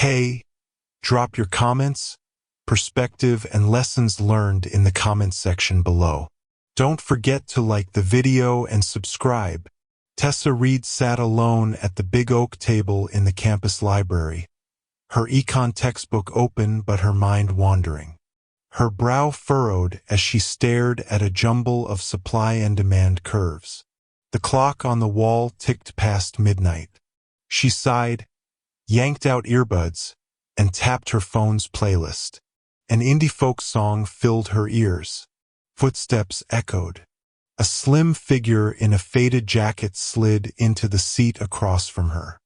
Hey, drop your comments, perspective, and lessons learned in the comments section below. Don't forget to like the video and subscribe. Tessa Reed sat alone at the big oak table in the campus library, her econ textbook open but her mind wandering. Her brow furrowed as she stared at a jumble of supply and demand curves. The clock on the wall ticked past midnight. She sighed, yanked out earbuds, and tapped her phone's playlist. An indie folk song filled her ears. Footsteps echoed. A slim figure in a faded jacket slid into the seat across from her.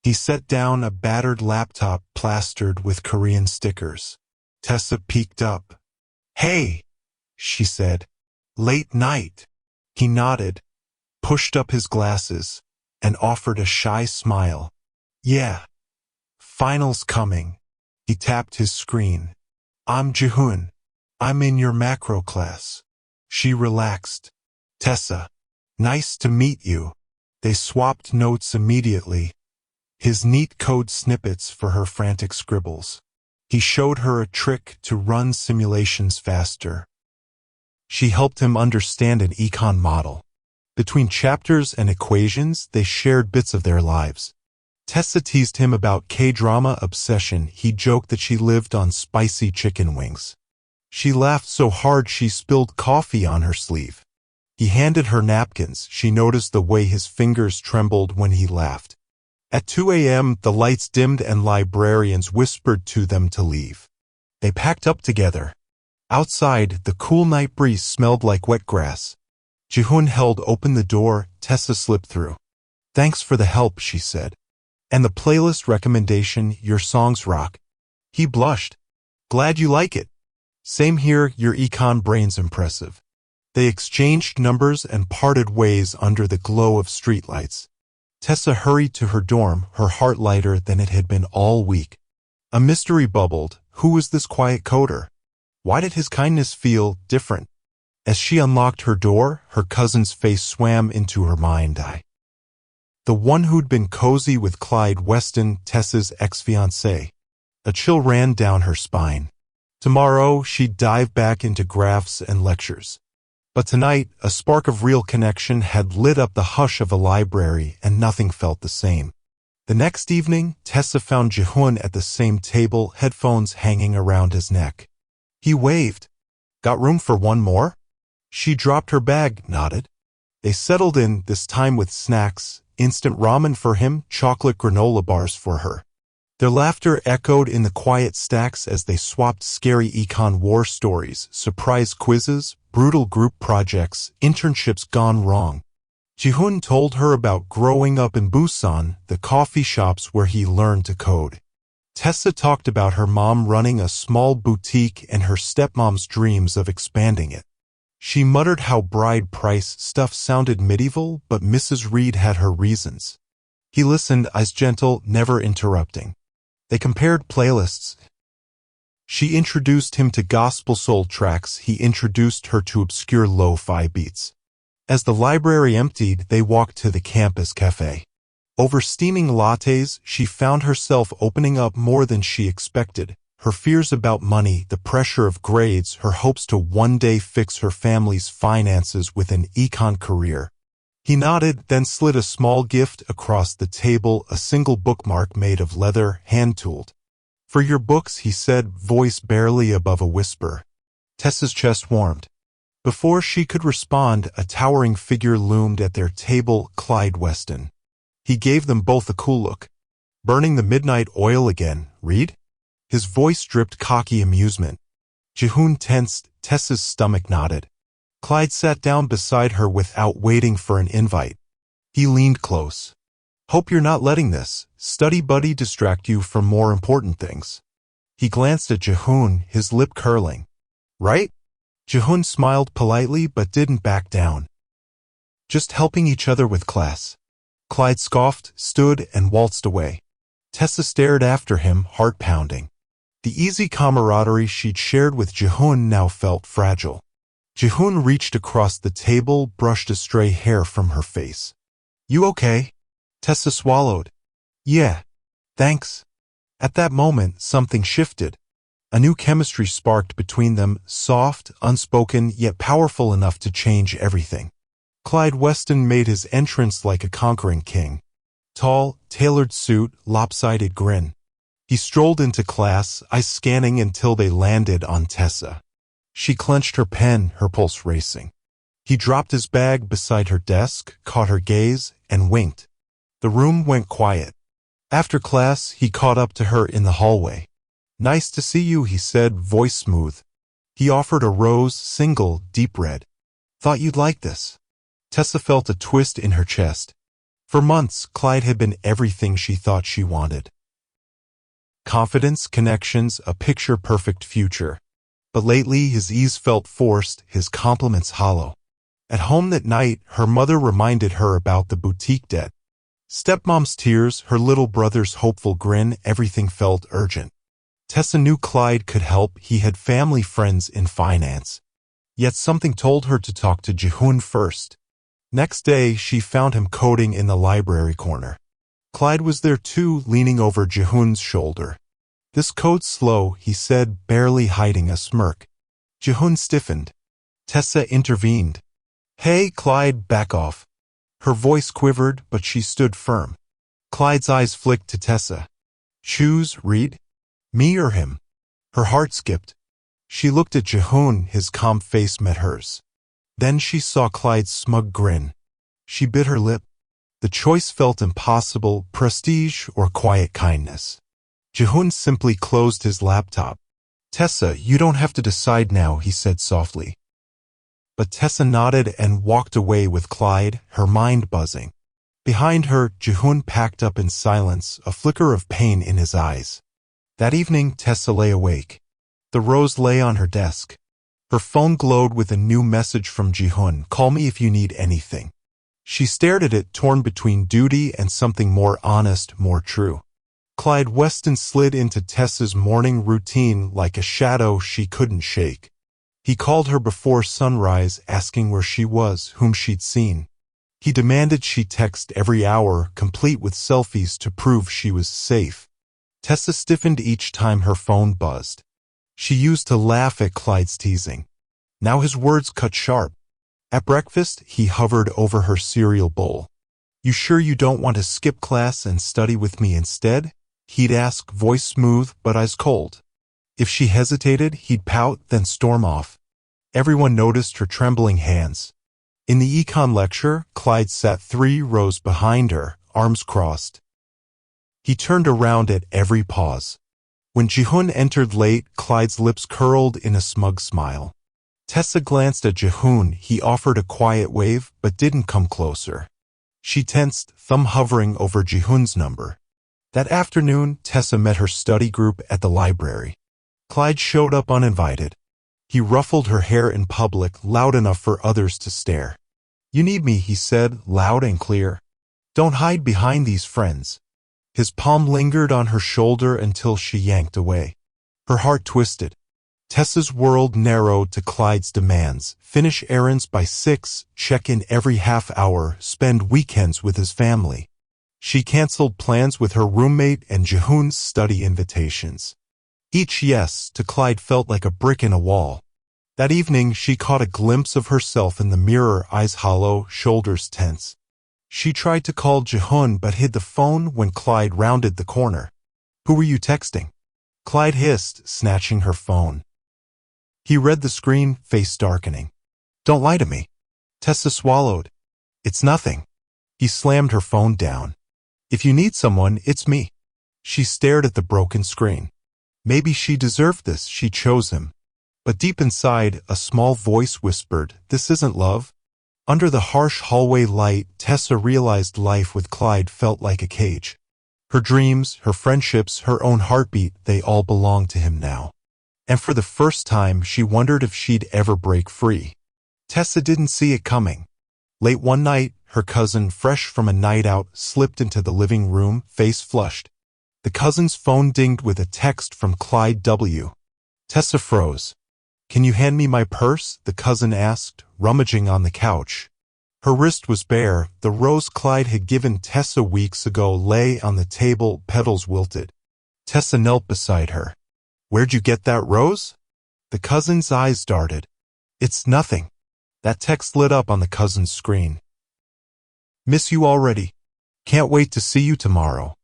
He set down a battered laptop plastered with Korean stickers. Tessa peeked up. "Hey," she said. "Late night." He nodded, pushed up his glasses, and offered a shy smile. "Yeah. Finals coming." He tapped his screen. "I'm Jihoon. I'm in your macro class." She relaxed. "Tessa. Nice to meet you." They swapped notes immediately, his neat code snippets for her frantic scribbles. He showed her a trick to run simulations faster. She helped him understand an econ model. Between chapters and equations, they shared bits of their lives. Tessa teased him about K-drama obsession. He joked that she lived on spicy chicken wings. She laughed so hard she spilled coffee on her sleeve. He handed her napkins. She noticed the way his fingers trembled when he laughed. At 2 a.m., the lights dimmed and librarians whispered to them to leave. They packed up together. Outside, the cool night breeze smelled like wet grass. Jihoon held open the door. Tessa slipped through. "Thanks for the help," she said. "And the playlist recommendation, your songs rock." He blushed. "Glad you like it." "Same here, your econ brain's impressive." They exchanged numbers and parted ways under the glow of streetlights. Tessa hurried to her dorm, her heart lighter than it had been all week. A mystery bubbled. Who was this quiet coder? Why did his kindness feel different? As she unlocked her door, her cousin's face swam into her mind's eye. The one who'd been cozy with Clyde Weston, Tessa's ex-fiancé. A chill ran down her spine. Tomorrow, she'd dive back into graphs and lectures. But tonight, a spark of real connection had lit up the hush of a library, and nothing felt the same. The next evening, Tessa found Jihoon at the same table, headphones hanging around his neck. He waved. "Got room for one more?" She dropped her bag, nodded. They settled in, this time with snacks, instant ramen for him, chocolate granola bars for her. Their laughter echoed in the quiet stacks as they swapped scary econ war stories, surprise quizzes, brutal group projects, internships gone wrong. Jihoon told her about growing up in Busan, the coffee shops where he learned to code. Tessa talked about her mom running a small boutique and her stepmom's dreams of expanding it. She muttered how bride price stuff sounded medieval, but Mrs. Reed had her reasons. He listened, eyes gentle, never interrupting. They compared playlists. She introduced him to gospel soul tracks. He introduced her to obscure lo-fi beats. As the library emptied, they walked to the campus cafe. Over steaming lattes, she found herself opening up more than she expected. Her fears about money, the pressure of grades, her hopes to one day fix her family's finances with an econ career. He nodded, then slid a small gift across the table, a single bookmark made of leather, hand-tooled. "For your books," he said, voice barely above a whisper. Tessa's chest warmed. Before she could respond, a towering figure loomed at their table, Clyde Weston. He gave them both a cool look. "Burning the midnight oil again, Reed?" His voice dripped cocky amusement. Jihoon tensed, Tessa's stomach knotted. Clyde sat down beside her without waiting for an invite. He leaned close. "Hope you're not letting this study buddy distract you from more important things." He glanced at Jihoon, his lip curling. "Right?" Jihoon smiled politely but didn't back down. "Just helping each other with class." Clyde scoffed, stood, and waltzed away. Tessa stared after him, heart pounding. The easy camaraderie she'd shared with Jihoon now felt fragile. Jihoon reached across the table, brushed a stray hair from her face. "You okay?" Tessa swallowed. "Yeah, thanks." At that moment, something shifted. A new chemistry sparked between them, soft, unspoken, yet powerful enough to change everything. Clyde Weston made his entrance like a conquering king. Tall, tailored suit, lopsided grin. He strolled into class, eyes scanning until they landed on Tessa. She clenched her pen, her pulse racing. He dropped his bag beside her desk, caught her gaze, and winked. The room went quiet. After class, he caught up to her in the hallway. "Nice to see you," he said, voice smooth. He offered a rose, single, deep red. "Thought you'd like this." Tessa felt a twist in her chest. For months, Clyde had been everything she thought she wanted. Confidence, connections, a picture-perfect future. But lately, his ease felt forced, his compliments hollow. At home that night, her mother reminded her about the boutique debt. Stepmom's tears, her little brother's hopeful grin, everything felt urgent. Tessa knew Clyde could help, he had family friends in finance. Yet something told her to talk to Jihun first. Next day, she found him coding in the library corner. Clyde was there too, leaning over Jihun's shoulder. "This code's slow," he said, barely hiding a smirk. Jihun stiffened. Tessa intervened. "Hey, Clyde, back off." Her voice quivered, but she stood firm. Clyde's eyes flicked to Tessa. "Choose, read? Me or him?" Her heart skipped. She looked at Jihun, his calm face met hers. Then she saw Clyde's smug grin. She bit her lip. The choice felt impossible, prestige or quiet kindness. Jihun simply closed his laptop. "Tessa, you don't have to decide now," he said softly. But Tessa nodded and walked away with Clyde, her mind buzzing. Behind her, Jihun packed up in silence, a flicker of pain in his eyes. That evening, Tessa lay awake. The rose lay on her desk. Her phone glowed with a new message from Jihun, "Call me if you need anything." She stared at it, torn between duty and something more honest, more true. Clyde Weston slid into Tessa's morning routine like a shadow she couldn't shake. He called her before sunrise, asking where she was, whom she'd seen. He demanded she text every hour, complete with selfies to prove she was safe. Tessa stiffened each time her phone buzzed. She used to laugh at Clyde's teasing. Now his words cut sharp. At breakfast, he hovered over her cereal bowl. "You sure you don't want to skip class and study with me instead?" he'd ask, voice smooth but eyes cold. If she hesitated, he'd pout, then storm off. Everyone noticed her trembling hands. In the econ lecture, Clyde sat 3 rows behind her, arms crossed. He turned around at every pause. When Jihun entered late, Clyde's lips curled in a smug smile. Tessa glanced at Jihun. He offered a quiet wave, but didn't come closer. She tensed, thumb hovering over Jihun's number. That afternoon, Tessa met her study group at the library. Clyde showed up uninvited. He ruffled her hair in public, loud enough for others to stare. "You need me," he said, loud and clear. "Don't hide behind these friends." His palm lingered on her shoulder until she yanked away. Her heart twisted. Tessa's world narrowed to Clyde's demands. Finish errands by 6, check in every half hour, spend weekends with his family. She canceled plans with her roommate and Jihun's study invitations. Each yes to Clyde felt like a brick in a wall. That evening, she caught a glimpse of herself in the mirror, eyes hollow, shoulders tense. She tried to call Jihun but hid the phone when Clyde rounded the corner. "Who were you texting?" Clyde hissed, snatching her phone. He read the screen, face darkening. "Don't lie to me." Tessa swallowed. "It's nothing." He slammed her phone down. "If you need someone, it's me." She stared at the broken screen. Maybe she deserved this, she chose him. But deep inside, a small voice whispered, "This isn't love." Under the harsh hallway light, Tessa realized life with Clyde felt like a cage. Her dreams, her friendships, her own heartbeat, they all belonged to him now. And for the first time, she wondered if she'd ever break free. Tessa didn't see it coming. Late one night, her cousin, fresh from a night out, slipped into the living room, face flushed. The cousin's phone dinged with a text from Clyde W. Tessa froze. "Can you hand me my purse?" the cousin asked, rummaging on the couch. Her wrist was bare. The rose Clyde had given Tessa weeks ago lay on the table, petals wilted. Tessa knelt beside her. Where'd you get that rose? The cousin's eyes darted. It's nothing. That text lit up on the cousin's screen. Miss you already. Can't wait to see you tomorrow.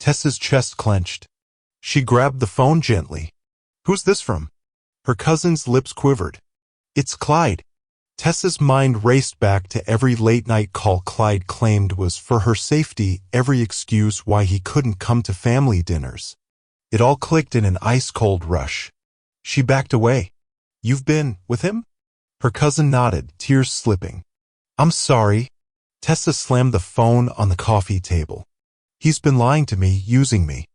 Tessa's chest clenched. She grabbed the phone gently. Who's this from? Her cousin's lips quivered. It's Clyde. Tessa's mind raced back to every late-night call Clyde claimed was for her safety, every excuse why he couldn't come to family dinners. It all clicked in an ice-cold rush. She backed away. You've been with him? Her cousin nodded, tears slipping. I'm sorry. Tessa slammed the phone on the coffee table. He's been lying to me, using me.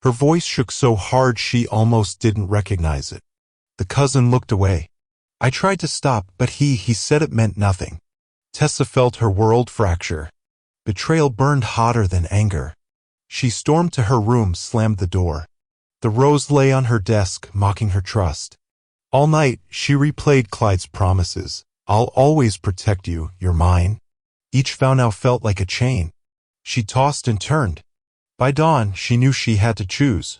Her voice shook so hard she almost didn't recognize it. The cousin looked away. I tried to stop, but he said it meant nothing. Tessa felt her world fracture. Betrayal burned hotter than anger. She stormed to her room, slammed the door. The rose lay on her desk, mocking her trust. All night, she replayed Clyde's promises. I'll always protect you, you're mine. Each vow now felt like a chain. She tossed and turned. By dawn, she knew she had to choose.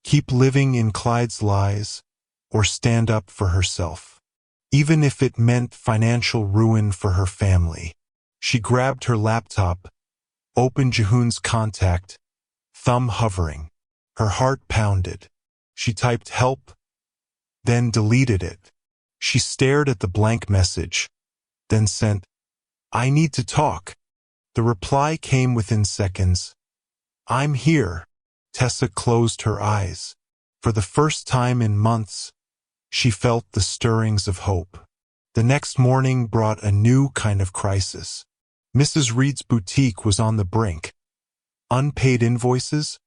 Keep living in Clyde's lies, or stand up for herself, even if it meant financial ruin for her family. She grabbed her laptop, opened Jehoon's contact, thumb hovering. Her heart pounded. She typed help, then deleted it. She stared at the blank message, then sent, I need to talk. The reply came within seconds. I'm here. Tessa closed her eyes. For the first time in months, she felt the stirrings of hope. The next morning brought a new kind of crisis. Mrs. Reed's boutique was on the brink. Unpaid invoices,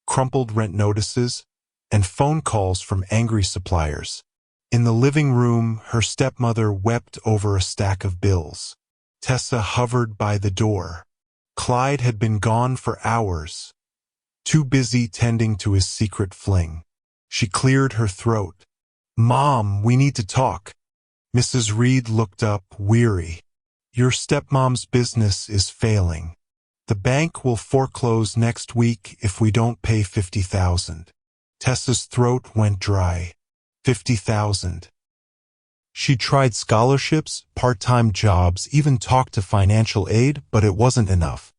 crumpled rent notices, and phone calls from angry suppliers. In the living room, her stepmother wept over a stack of bills. Tessa hovered by the door. Clyde had been gone for hours, too busy tending to his secret fling. She cleared her throat. Mom, we need to talk. Mrs. Reed looked up, weary. Your stepmom's business is failing. The bank will foreclose next week if we don't pay $50,000. Tessa's throat went dry. $50,000. She tried scholarships, part-time jobs, even talked to financial aid, but it wasn't enough.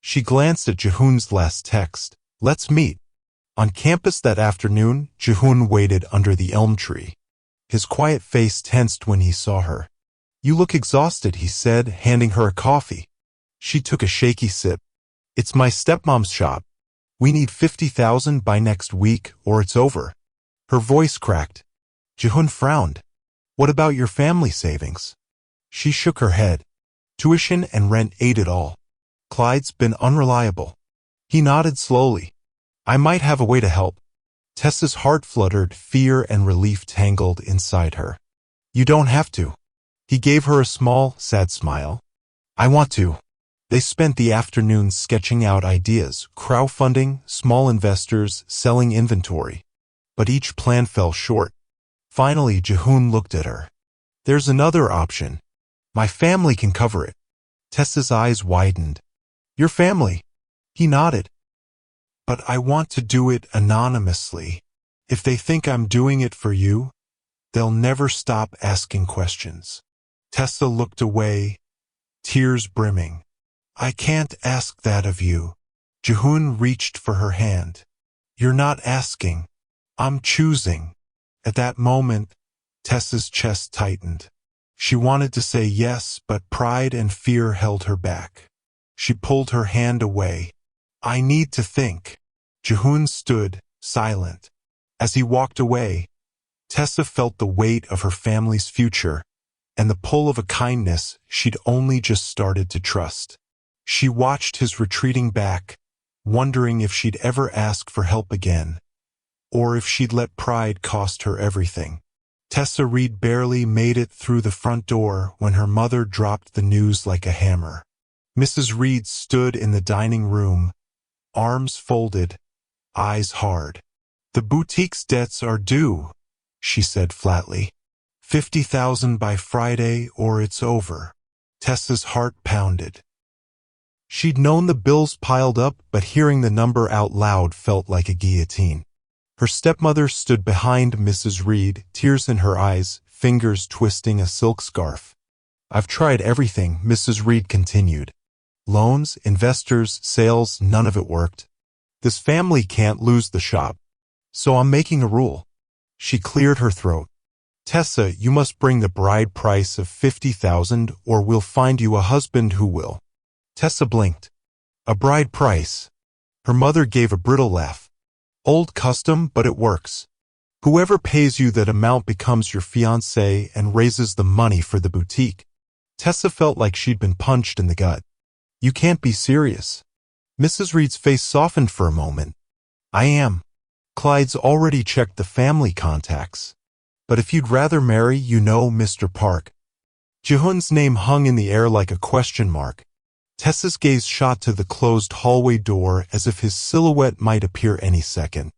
She glanced at Jehoon's last text. Let's meet. On campus that afternoon, Jehoon waited under the elm tree. His quiet face tensed when he saw her. You look exhausted, he said, handing her a coffee. She took a shaky sip. It's my stepmom's shop. We need $50,000 by next week, or it's over. Her voice cracked. Jehoon frowned. What about your family savings? She shook her head. Tuition and rent ate it all. Clyde's been unreliable. He nodded slowly. I might have a way to help. Tessa's heart fluttered, fear and relief tangled inside her. You don't have to. He gave her a small, sad smile. I want to. They spent the afternoon sketching out ideas, crowdfunding, small investors, selling inventory. But each plan fell short. Finally, Jehoon looked at her. There's another option. My family can cover it. Tessa's eyes widened. Your family? He nodded. But I want to do it anonymously. If they think I'm doing it for you, they'll never stop asking questions. Tessa looked away, tears brimming. I can't ask that of you. Jehoon reached for her hand. You're not asking. I'm choosing. At that moment, Tessa's chest tightened. She wanted to say yes, but pride and fear held her back. She pulled her hand away. I need to think. Jehoon stood, silent. As he walked away, Tessa felt the weight of her family's future and the pull of a kindness she'd only just started to trust. She watched his retreating back, wondering if she'd ever ask for help again, or if she'd let pride cost her everything. Tessa Reed barely made it through the front door when her mother dropped the news like a hammer. Mrs. Reed stood in the dining room, arms folded, eyes hard. The boutique's debts are due, she said flatly. $50,000 by Friday or it's over. Tessa's heart pounded. She'd known the bills piled up, but hearing the number out loud felt like a guillotine. Her stepmother stood behind Mrs. Reed, tears in her eyes, fingers twisting a silk scarf. "I've tried everything," Mrs. Reed continued. "Loans, investors, sales, none of it worked. This family can't lose the shop. So I'm making a rule." She cleared her throat. "Tessa, you must bring the bride price of $50,000 or we'll find you a husband who will." Tessa blinked. "A bride price." Her mother gave a brittle laugh. "Old custom, but it works. Whoever pays you that amount becomes your fiancé and raises the money for the boutique." Tessa felt like she'd been punched in the gut. "You can't be serious." Mrs. Reed's face softened for a moment. "I am. Clyde's already checked the family contacts. But if you'd rather marry, you know, Mr. Park." Jihun's name hung in the air like a question mark. Tessa's gaze shot to the closed hallway door as if his silhouette might appear any second.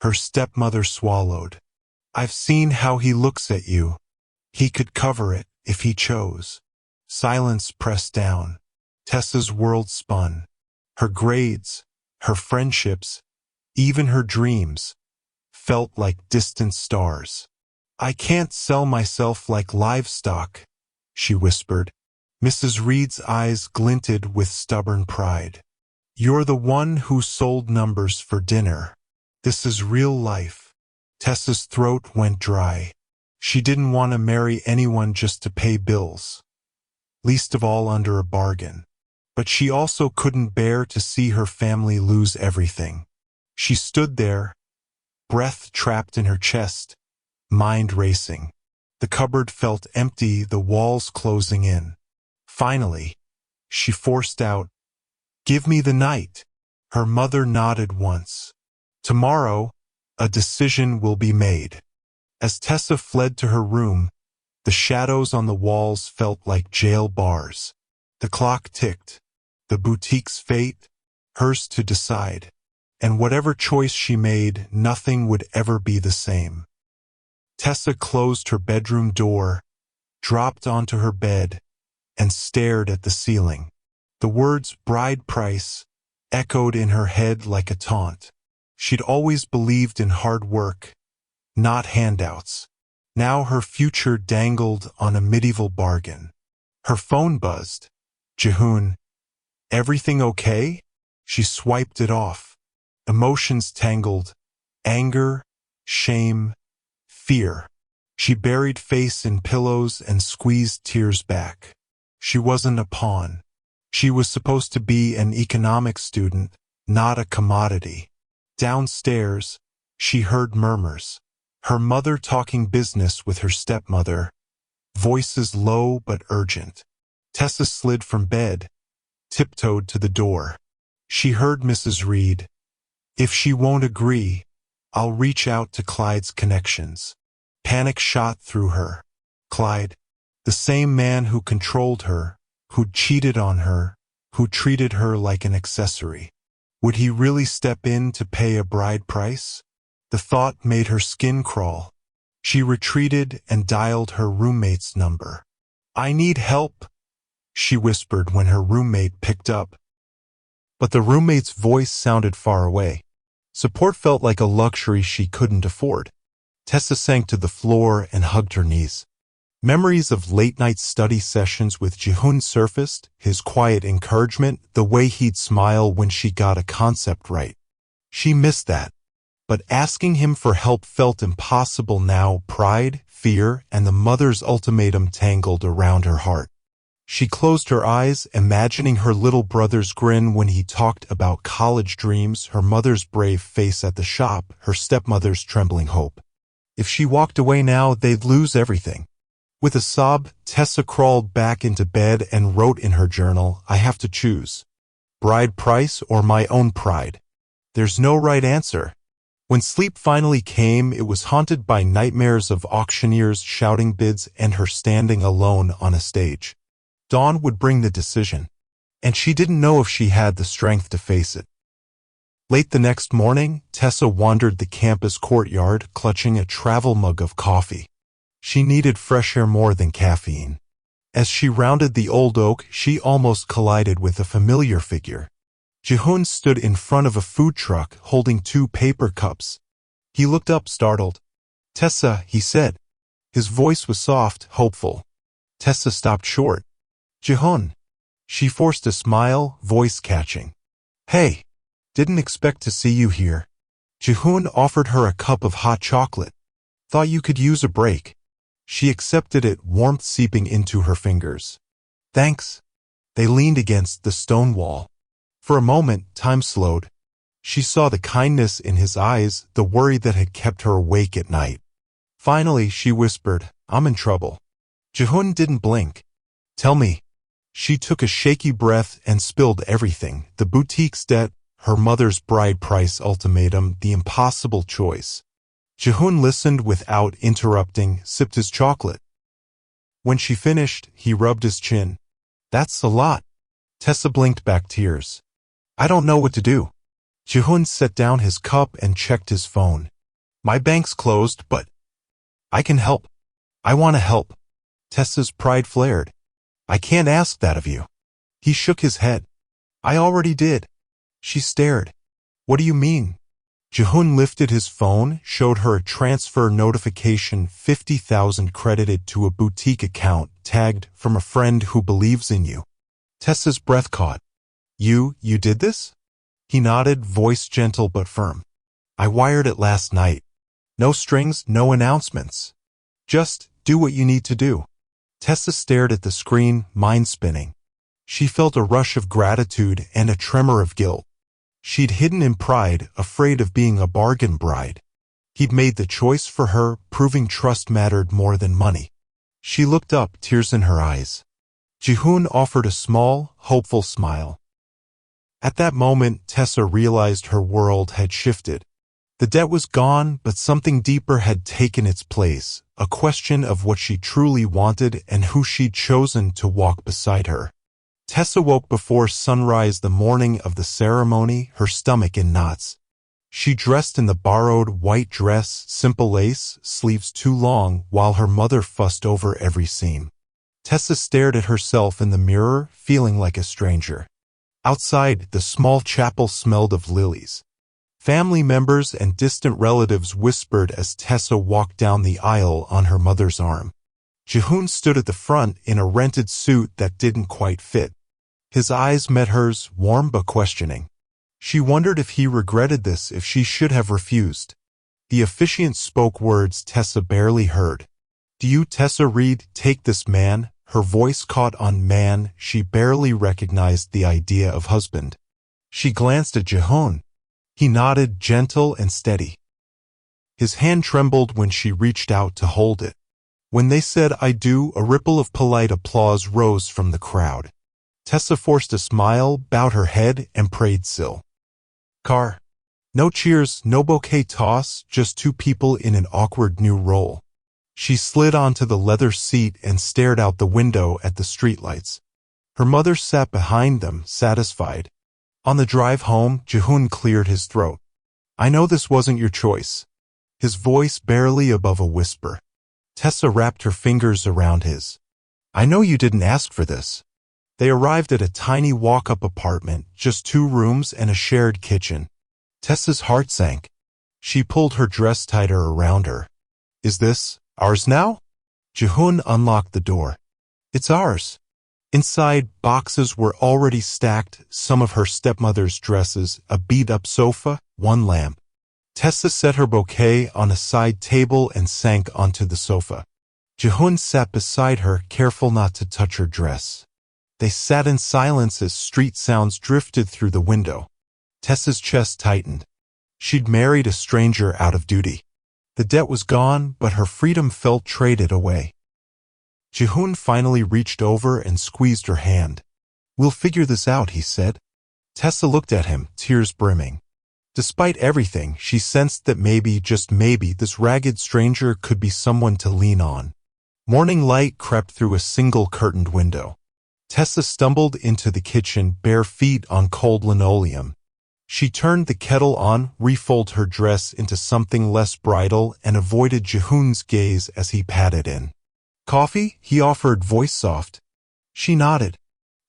Her stepmother swallowed. "I've seen how he looks at you. He could cover it if he chose." Silence pressed down. Tessa's world spun. Her grades, her friendships, even her dreams, felt like distant stars. "I can't sell myself like livestock," she whispered. Mrs. Reed's eyes glinted with stubborn pride. "You're the one who sold numbers for dinner. This is real life." Tessa's throat went dry. She didn't want to marry anyone just to pay bills, least of all under a bargain. But she also couldn't bear to see her family lose everything. She stood there, breath trapped in her chest, mind racing. The cupboard felt empty, the walls closing in. Finally, she forced out, "Give me the night." Her mother nodded once. "Tomorrow, a decision will be made." As Tessa fled to her room, the shadows on the walls felt like jail bars. The clock ticked. The boutique's fate, hers to decide. And whatever choice she made, nothing would ever be the same. Tessa closed her bedroom door, dropped onto her bed, and stared at the ceiling. The words "bride price" echoed in her head like a taunt. She'd always believed in hard work, not handouts. Now her future dangled on a medieval bargain. Her phone buzzed. "Jihun, everything okay?" She swiped it off. Emotions tangled. Anger, shame, fear. She buried face in pillows and squeezed tears back. She wasn't a pawn. She was supposed to be an economics student, not a commodity. Downstairs, she heard murmurs. Her mother talking business with her stepmother. Voices low but urgent. Tessa slid from bed, tiptoed to the door. She heard Mrs. Reed. "If she won't agree, I'll reach out to Clyde's connections." Panic shot through her. Clyde, the same man who controlled her, who'd cheated on her, who treated her like an accessory. Would he really step in to pay a bride price? The thought made her skin crawl. She retreated and dialed her roommate's number. "I need help," she whispered when her roommate picked up. But the roommate's voice sounded far away. Support felt like a luxury she couldn't afford. Tessa sank to the floor and hugged her knees. Memories of late-night study sessions with Jihun surfaced, his quiet encouragement, the way he'd smile when she got a concept right. She missed that. But asking him for help felt impossible now. Pride, fear, and the mother's ultimatum tangled around her heart. She closed her eyes, imagining her little brother's grin when he talked about college dreams, her mother's brave face at the shop, her stepmother's trembling hope. If she walked away now, they'd lose everything. With a sob, Tessa crawled back into bed and wrote in her journal, "I have to choose. Bride price or my own pride. There's no right answer." When sleep finally came, it was haunted by nightmares of auctioneers shouting bids and her standing alone on a stage. Dawn would bring the decision, and she didn't know if she had the strength to face it. Late the next morning, Tessa wandered the campus courtyard, clutching a travel mug of coffee. She needed fresh air more than caffeine. As she rounded the old oak, she almost collided with a familiar figure. Jihoon stood in front of a food truck holding 2 paper cups. He looked up startled. "Tessa," he said. His voice was soft, hopeful. Tessa stopped short. "Jihoon." She forced a smile, voice catching. "Hey, didn't expect to see you here." Jihoon offered her a cup of hot chocolate. "Thought you could use a break." She accepted it, warmth seeping into her fingers. "Thanks." They leaned against the stone wall. For a moment, time slowed. She saw the kindness in his eyes, the worry that had kept her awake at night. Finally, she whispered, "I'm in trouble." Jihoon didn't blink. "Tell me." She took a shaky breath and spilled everything: the boutique's debt, her mother's bride price ultimatum, the impossible choice. Jihoon listened without interrupting, sipped his chocolate. When she finished, he rubbed his chin. "That's a lot." Tessa blinked back tears. "I don't know what to do." Jihoon set down his cup and checked his phone. "My bank's closed, but I can help. I want to help." Tessa's pride flared. "I can't ask that of you." He shook his head. "I already did." She stared. "What do you mean?" Jihoon lifted his phone, showed her a transfer notification, 50,000 credited to a boutique account, tagged, "From a friend who believes in you." Tessa's breath caught. You did this?" He nodded, voice gentle but firm. "I wired it last night. No strings, no announcements. Just do what you need to do." Tessa stared at the screen, mind spinning. She felt a rush of gratitude and a tremor of guilt. She'd hidden in pride, afraid of being a bargain bride. He'd made the choice for her, proving trust mattered more than money. She looked up, tears in her eyes. Jihoon offered a small, hopeful smile. At that moment, Tessa realized her world had shifted. The debt was gone, but something deeper had taken its place, a question of what she truly wanted and who she'd chosen to walk beside her. Tessa woke before sunrise the morning of the ceremony, her stomach in knots. She dressed in the borrowed white dress, simple lace, sleeves too long, while her mother fussed over every seam. Tessa stared at herself in the mirror, feeling like a stranger. Outside, the small chapel smelled of lilies. Family members and distant relatives whispered as Tessa walked down the aisle on her mother's arm. Jihoon stood at the front in a rented suit that didn't quite fit. His eyes met hers, warm but questioning. She wondered if he regretted this, if she should have refused. The officiant spoke words Tessa barely heard. "Do you, Tessa Reed, take this man?" Her voice caught on man. She barely recognized the idea of husband. She glanced at Jihoon. He nodded, gentle and steady. His hand trembled when she reached out to hold it. When they said "I do," a ripple of polite applause rose from the crowd. Tessa forced a smile, bowed her head, and prayed still. Car. No cheers, no bouquet toss, just 2 people in an awkward new role. She slid onto the leather seat and stared out the window at the streetlights. Her mother sat behind them, satisfied. On the drive home, Jihoon cleared his throat. "I know this wasn't your choice." His voice barely above a whisper. Tessa wrapped her fingers around his. "I know you didn't ask for this." They arrived at a tiny walk-up apartment, just 2 rooms and a shared kitchen. Tessa's heart sank. She pulled her dress tighter around her. "Is this ours now?" Jihoon unlocked the door. "It's ours." Inside, boxes were already stacked, some of her stepmother's dresses, a beat-up sofa, 1 lamp. Tessa set her bouquet on a side table and sank onto the sofa. Jihoon sat beside her, careful not to touch her dress. They sat in silence as street sounds drifted through the window. Tessa's chest tightened. She'd married a stranger out of duty. The debt was gone, but her freedom felt traded away. Jihoon finally reached over and squeezed her hand. "We'll figure this out," he said. Tessa looked at him, tears brimming. Despite everything, she sensed that maybe, just maybe, this ragged stranger could be someone to lean on. Morning light crept through a single curtained window. Tessa stumbled into the kitchen, bare feet on cold linoleum. She turned the kettle on, refolded her dress into something less bridal, and avoided Jihoon's gaze as he patted in. "Coffee?" he offered, voice soft. She nodded.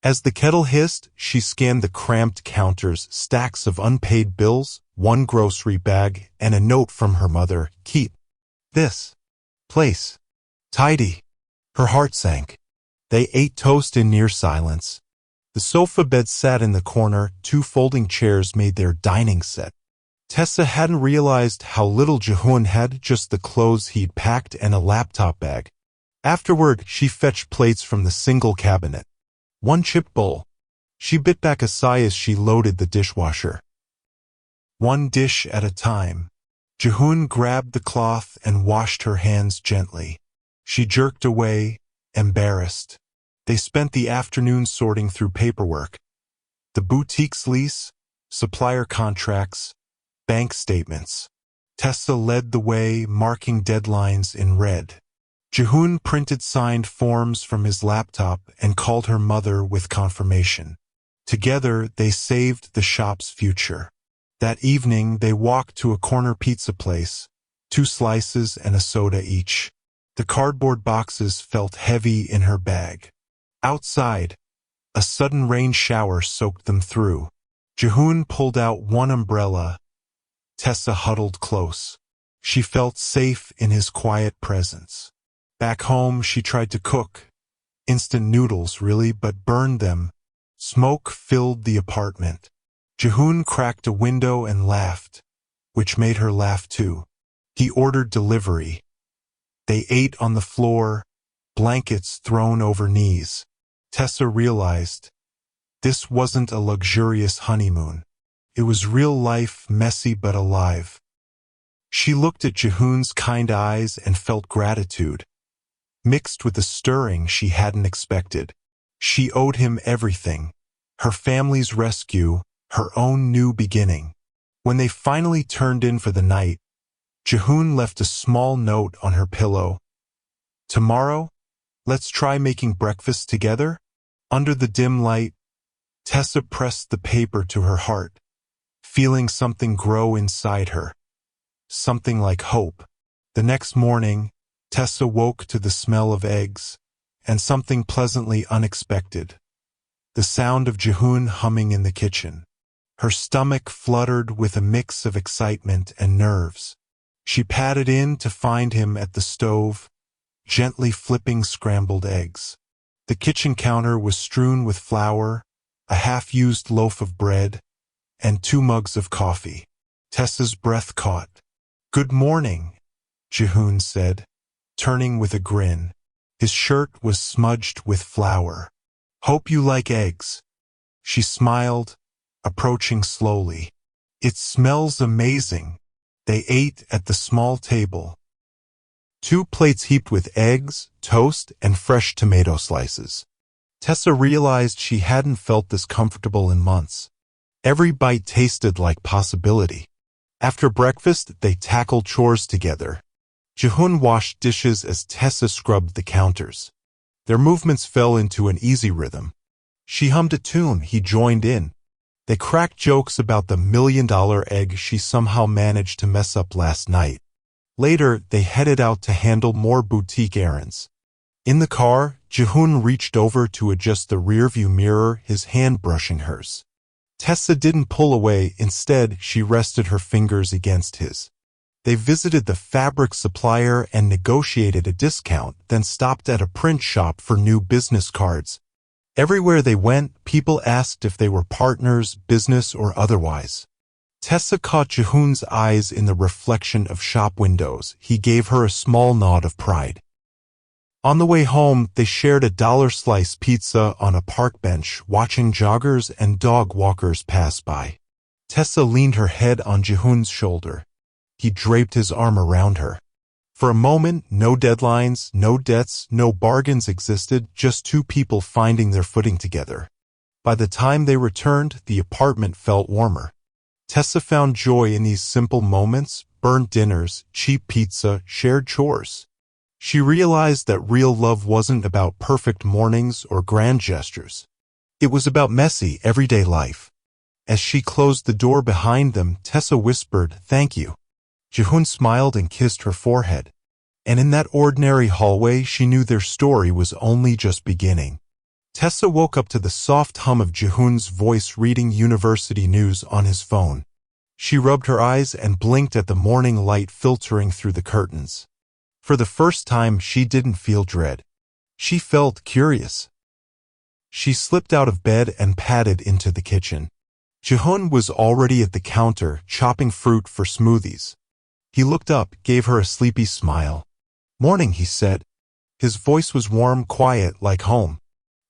As the kettle hissed, she scanned the cramped counters, stacks of unpaid bills, one grocery bag, and a note from her mother. Keep this place tidy. Her heart sank. They ate toast in near silence. The sofa bed sat in the corner, two folding chairs made their dining set. Tessa hadn't realized how little Jehun had, just the clothes he'd packed and a laptop bag. Afterward, she fetched plates from the single cabinet. One chip bowl. She bit back a sigh as she loaded the dishwasher. One dish at a time. Jehun grabbed the cloth and washed her hands gently. She jerked away, embarrassed. They spent the afternoon sorting through paperwork. The boutique's lease, supplier contracts, bank statements. Tessa led the way, marking deadlines in red. Jehun printed signed forms from his laptop and called her mother with confirmation. Together, they saved the shop's future. That evening, they walked to a corner pizza place, 2 slices and a soda each. The cardboard boxes felt heavy in her bag. Outside, a sudden rain shower soaked them through. Jehun pulled out one umbrella. Tessa huddled close. She felt safe in his quiet presence. Back home, she tried to cook. Instant noodles, really, but burned them. Smoke filled the apartment. Jehun cracked a window and laughed, which made her laugh too. He ordered delivery. They ate on the floor, blankets thrown over knees. Tessa realized this wasn't a luxurious honeymoon. It was real life, messy but alive. She looked at Jehun's kind eyes and felt gratitude, mixed with a stirring she hadn't expected. She owed him everything. Her family's rescue, her own new beginning. When they finally turned in for the night, Jehun left a small note on her pillow. Tomorrow, let's try making breakfast together? Under the dim light, Tessa pressed the paper to her heart, feeling something grow inside her. Something like hope. The next morning, Tessa woke to the smell of eggs, and something pleasantly unexpected. The sound of Jehun humming in the kitchen. Her stomach fluttered with a mix of excitement and nerves. She padded in to find him at the stove, gently flipping scrambled eggs. The kitchen counter was strewn with flour, a half-used loaf of bread, and 2 mugs of coffee. Tessa's breath caught. "Good morning," Jehun said, turning with a grin. His shirt was smudged with flour. "Hope you like eggs." She smiled, approaching slowly. "It smells amazing." They ate at the small table. 2 plates heaped with eggs, toast, and fresh tomato slices. Tessa realized she hadn't felt this comfortable in months. Every bite tasted like possibility. After breakfast, they tackled chores together. Jehun washed dishes as Tessa scrubbed the counters. Their movements fell into an easy rhythm. She hummed a tune, he joined in. They cracked jokes about the $1,000,000 egg she somehow managed to mess up last night. Later, they headed out to handle more boutique errands. In the car, Jehun reached over to adjust the rearview mirror, his hand brushing hers. Tessa didn't pull away, instead she rested her fingers against his. They visited the fabric supplier and negotiated a discount, then stopped at a print shop for new business cards. Everywhere they went, people asked if they were partners, business or otherwise. Tessa caught Jehun's eyes in the reflection of shop windows. He gave her a small nod of pride. On the way home, they shared a $1 pizza on a park bench, watching joggers and dog walkers pass by. Tessa leaned her head on Jehun's shoulder. He draped his arm around her. For a moment, no deadlines, no debts, no bargains existed, just 2 people finding their footing together. By the time they returned, the apartment felt warmer. Tessa found joy in these simple moments, burnt dinners, cheap pizza, shared chores. She realized that real love wasn't about perfect mornings or grand gestures. It was about messy, everyday life. As she closed the door behind them, Tessa whispered, "Thank you." Jehun smiled and kissed her forehead. And in that ordinary hallway, she knew their story was only just beginning. Tessa woke up to the soft hum of Jihoon's voice reading university news on his phone. She rubbed her eyes and blinked at the morning light filtering through the curtains. For the first time, she didn't feel dread. She felt curious. She slipped out of bed and padded into the kitchen. Jihoon was already at the counter, chopping fruit for smoothies. He looked up, gave her a sleepy smile. "Morning," he said. His voice was warm, quiet, like home.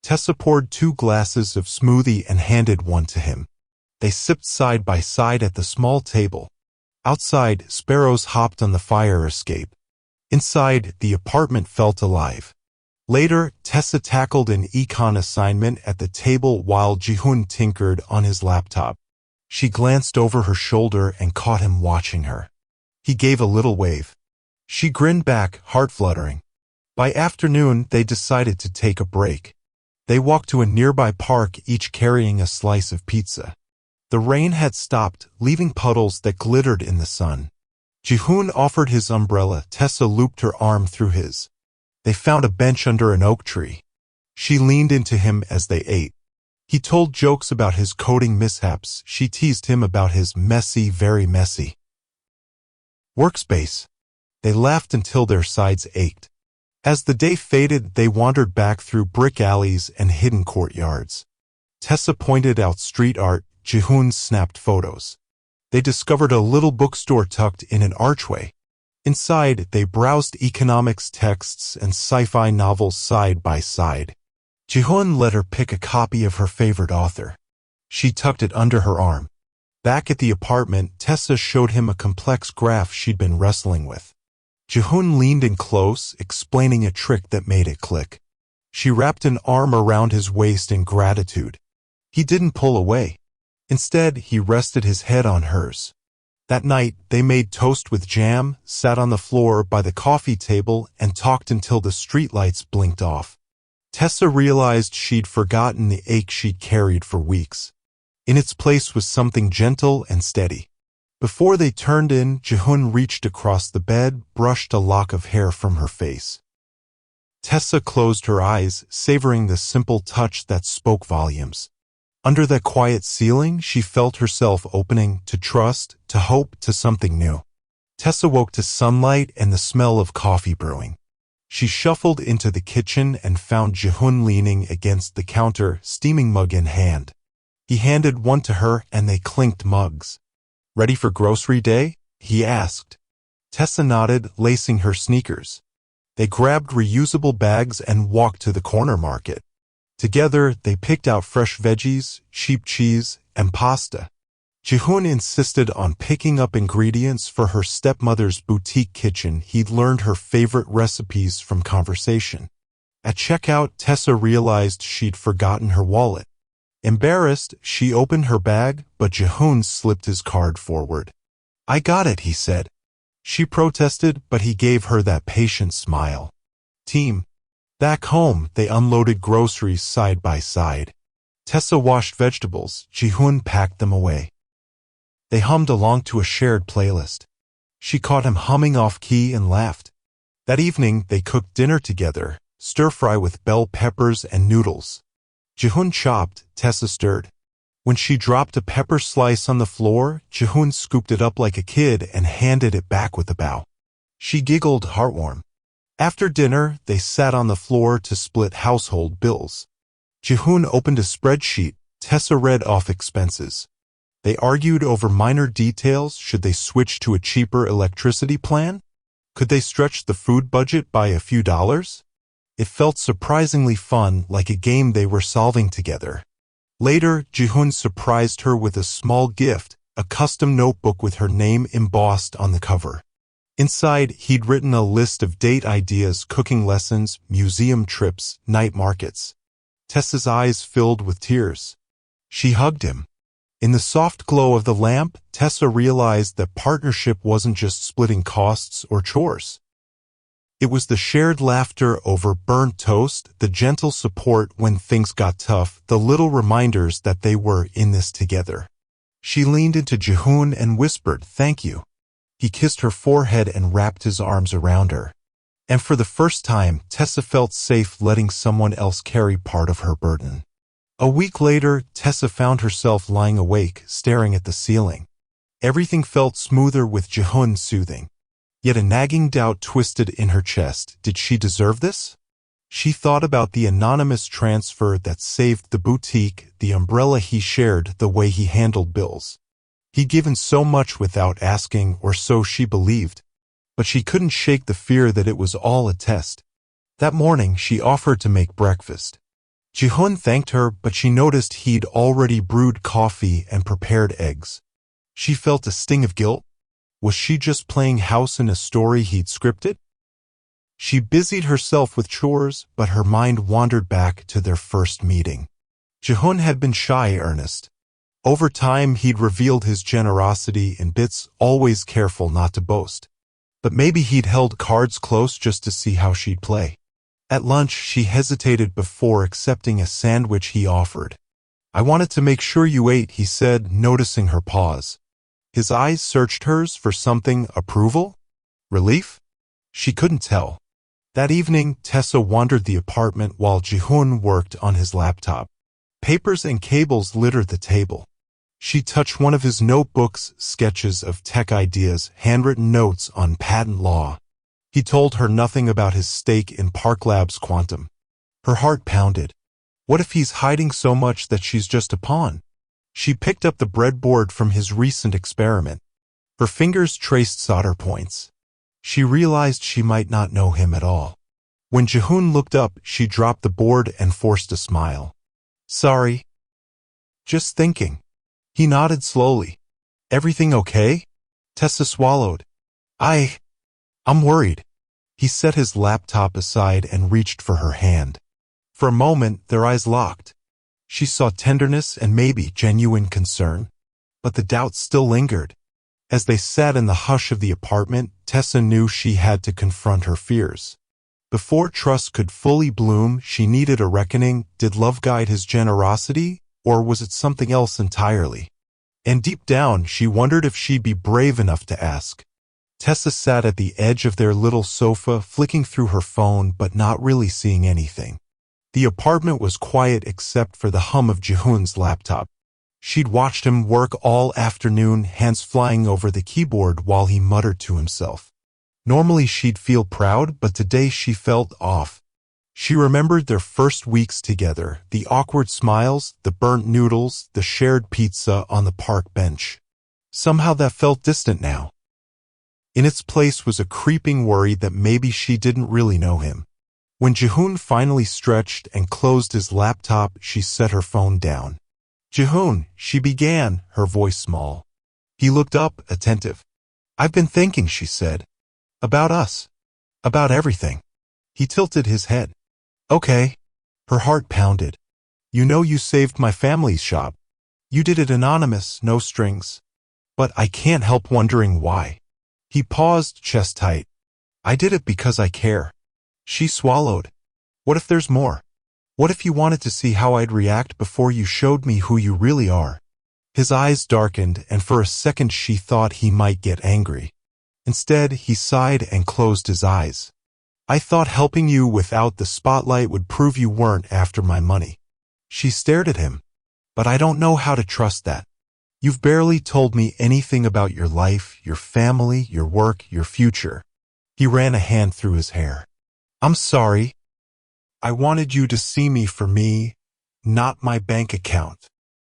Tessa poured 2 glasses of smoothie and handed one to him. They sipped side by side at the small table. Outside, sparrows hopped on the fire escape. Inside, the apartment felt alive. Later, Tessa tackled an econ assignment at the table while Jihoon tinkered on his laptop. She glanced over her shoulder and caught him watching her. He gave a little wave. She grinned back, heart fluttering. By afternoon, they decided to take a break. They walked to a nearby park, each carrying a slice of pizza. The rain had stopped, leaving puddles that glittered in the sun. Jihoon offered his umbrella. Tessa looped her arm through his. They found a bench under an oak tree. She leaned into him as they ate. He told jokes about his coding mishaps. She teased him about his messy, very messy workspace. They laughed until their sides ached. As the day faded, they wandered back through brick alleys and hidden courtyards. Tessa pointed out street art. Jihoon snapped photos. They discovered a little bookstore tucked in an archway. Inside, they browsed economics texts and sci-fi novels side by side. Jihoon let her pick a copy of her favorite author. She tucked it under her arm. Back at the apartment, Tessa showed him a complex graph she'd been wrestling with. Jihoon leaned in close, explaining a trick that made it click. She wrapped an arm around his waist in gratitude. He didn't pull away. Instead, he rested his head on hers. That night, they made toast with jam, sat on the floor by the coffee table, and talked until the streetlights blinked off. Tessa realized she'd forgotten the ache she'd carried for weeks. In its place was something gentle and steady. Before they turned in, Jihoon reached across the bed, brushed a lock of hair from her face. Tessa closed her eyes, savoring the simple touch that spoke volumes. Under that quiet ceiling, she felt herself opening to trust, to hope, to something new. Tessa woke to sunlight and the smell of coffee brewing. She shuffled into the kitchen and found Jihoon leaning against the counter, steaming mug in hand. He handed one to her and they clinked mugs. "Ready for grocery day?" he asked. Tessa nodded, lacing her sneakers. They grabbed reusable bags and walked to the corner market. Together, they picked out fresh veggies, cheap cheese, and pasta. Jihoon insisted on picking up ingredients for her stepmother's boutique kitchen. He'd learned her favorite recipes from conversation. At checkout, Tessa realized she'd forgotten her wallet. Embarrassed, she opened her bag, but Jihoon slipped his card forward. "I got it," he said. She protested, but he gave her that patient smile. Team. Back home, they unloaded groceries side by side. Tessa washed vegetables. Jihoon packed them away. They hummed along to a shared playlist. She caught him humming off-key and laughed. That evening, they cooked dinner together, stir-fry with bell peppers and noodles. Jihoon chopped, Tessa stirred. When she dropped a pepper slice on the floor, Jihoon scooped it up like a kid and handed it back with a bow. She giggled, heartwarm. After dinner, they sat on the floor to split household bills. Jihoon opened a spreadsheet. Tessa read off expenses. They argued over minor details. Should they switch to a cheaper electricity plan? Could they stretch the food budget by a few dollars? It felt surprisingly fun, like a game they were solving together. Later, Jihoon surprised her with a small gift, a custom notebook with her name embossed on the cover. Inside, he'd written a list of date ideas, cooking lessons, museum trips, night markets. Tessa's eyes filled with tears. She hugged him. In the soft glow of the lamp, Tessa realized that partnership wasn't just splitting costs or chores. It was the shared laughter over burnt toast, the gentle support when things got tough, the little reminders that they were in this together. She leaned into Jihoon and whispered, "Thank you." He kissed her forehead and wrapped his arms around her. And for the first time, Tessa felt safe letting someone else carry part of her burden. A week later, Tessa found herself lying awake, staring at the ceiling. Everything felt smoother with Jihun soothing. Yet a nagging doubt twisted in her chest. Did she deserve this? She thought about the anonymous transfer that saved the boutique, the umbrella he shared, the way he handled bills. He'd given so much without asking, or so she believed. But she couldn't shake the fear that it was all a test. That morning, she offered to make breakfast. Jihun thanked her, but she noticed he'd already brewed coffee and prepared eggs. She felt a sting of guilt. Was she just playing house in a story he'd scripted? She busied herself with chores, but her mind wandered back to their first meeting. Jihun had been shy earnest. Over time, he'd revealed his generosity in bits, always careful not to boast. But maybe he'd held cards close just to see how she'd play. At lunch, she hesitated before accepting a sandwich he offered. "I wanted to make sure you ate," he said, noticing her pause. His eyes searched hers for something. Approval? Relief? She couldn't tell. That evening, Tessa wandered the apartment while Jihun worked on his laptop. Papers and cables littered the table. She touched one of his notebooks, sketches of tech ideas, handwritten notes on patent law. He told her nothing about his stake in Park Labs Quantum. Her heart pounded. What if he's hiding so much that she's just a pawn? She picked up the breadboard from his recent experiment. Her fingers traced solder points. She realized she might not know him at all. When Jihun looked up, she dropped the board and forced a smile. "Sorry. Just thinking." He nodded slowly. "Everything okay?" Tessa swallowed. I'm worried." He set his laptop aside and reached for her hand. For a moment, their eyes locked. She saw tenderness and maybe genuine concern. But the doubt still lingered. As they sat in the hush of the apartment, Tessa knew she had to confront her fears. Before trust could fully bloom, she needed a reckoning. Did love guide his generosity, or was it something else entirely? And deep down, she wondered if she'd be brave enough to ask. Tessa sat at the edge of their little sofa, flicking through her phone but not really seeing anything. The apartment was quiet except for the hum of Jihun's laptop. She'd watched him work all afternoon, hands flying over the keyboard while he muttered to himself. Normally she'd feel proud, but today she felt off. She remembered their first weeks together, the awkward smiles, the burnt noodles, the shared pizza on the park bench. Somehow that felt distant now. In its place was a creeping worry that maybe she didn't really know him. When Jihun finally stretched and closed his laptop, she set her phone down. "Jihun," she began, her voice small. He looked up, attentive. "I've been thinking," she said. "About us. About everything." He tilted his head. "Okay." Her heart pounded. "You know you saved my family's shop. You did it anonymous, no strings. But I can't help wondering why." He paused, chest tight. "I did it because I care." She swallowed. "What if there's more? What if you wanted to see how I'd react before you showed me who you really are?" His eyes darkened, and for a second she thought he might get angry. Instead, he sighed and closed his eyes. "I thought helping you without the spotlight would prove you weren't after my money." She stared at him. "But I don't know how to trust that. You've barely told me anything about your life, your family, your work, your future." He ran a hand through his hair. "I'm sorry. I wanted you to see me for me, not my bank account."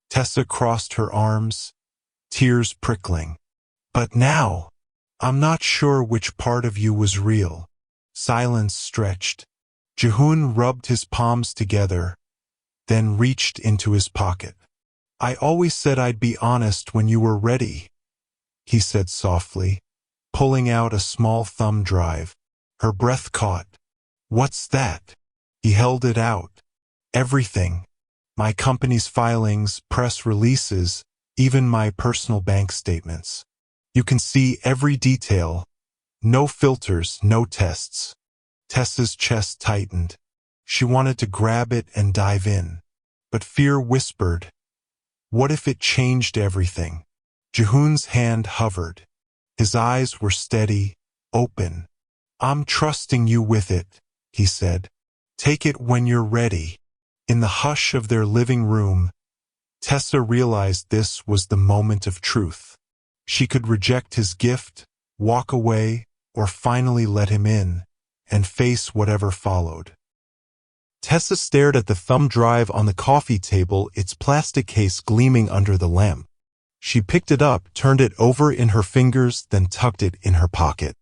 Tessa crossed her arms, tears prickling. "But now, I'm not sure which part of you was real." Silence stretched. Jihun rubbed his palms together, then reached into his pocket. "I always said I'd be honest when you were ready," he said softly, pulling out a small thumb drive. Her breath caught. "What's that?" He held it out. "Everything. My company's filings, press releases, even my personal bank statements. You can see every detail. No filters, no tests." Tessa's chest tightened. She wanted to grab it and dive in. But fear whispered, what if it changed everything? Jihun's hand hovered. His eyes were steady, open. I'm trusting you with it, he said. Take it when you're ready. In the hush of their living room, Tessa realized this was the moment of truth. She could reject his gift, walk away, or finally let him in, and face whatever followed. Tessa stared at the thumb drive on the coffee table, its plastic case gleaming under the lamp. She picked it up, turned it over in her fingers, then tucked it in her pocket.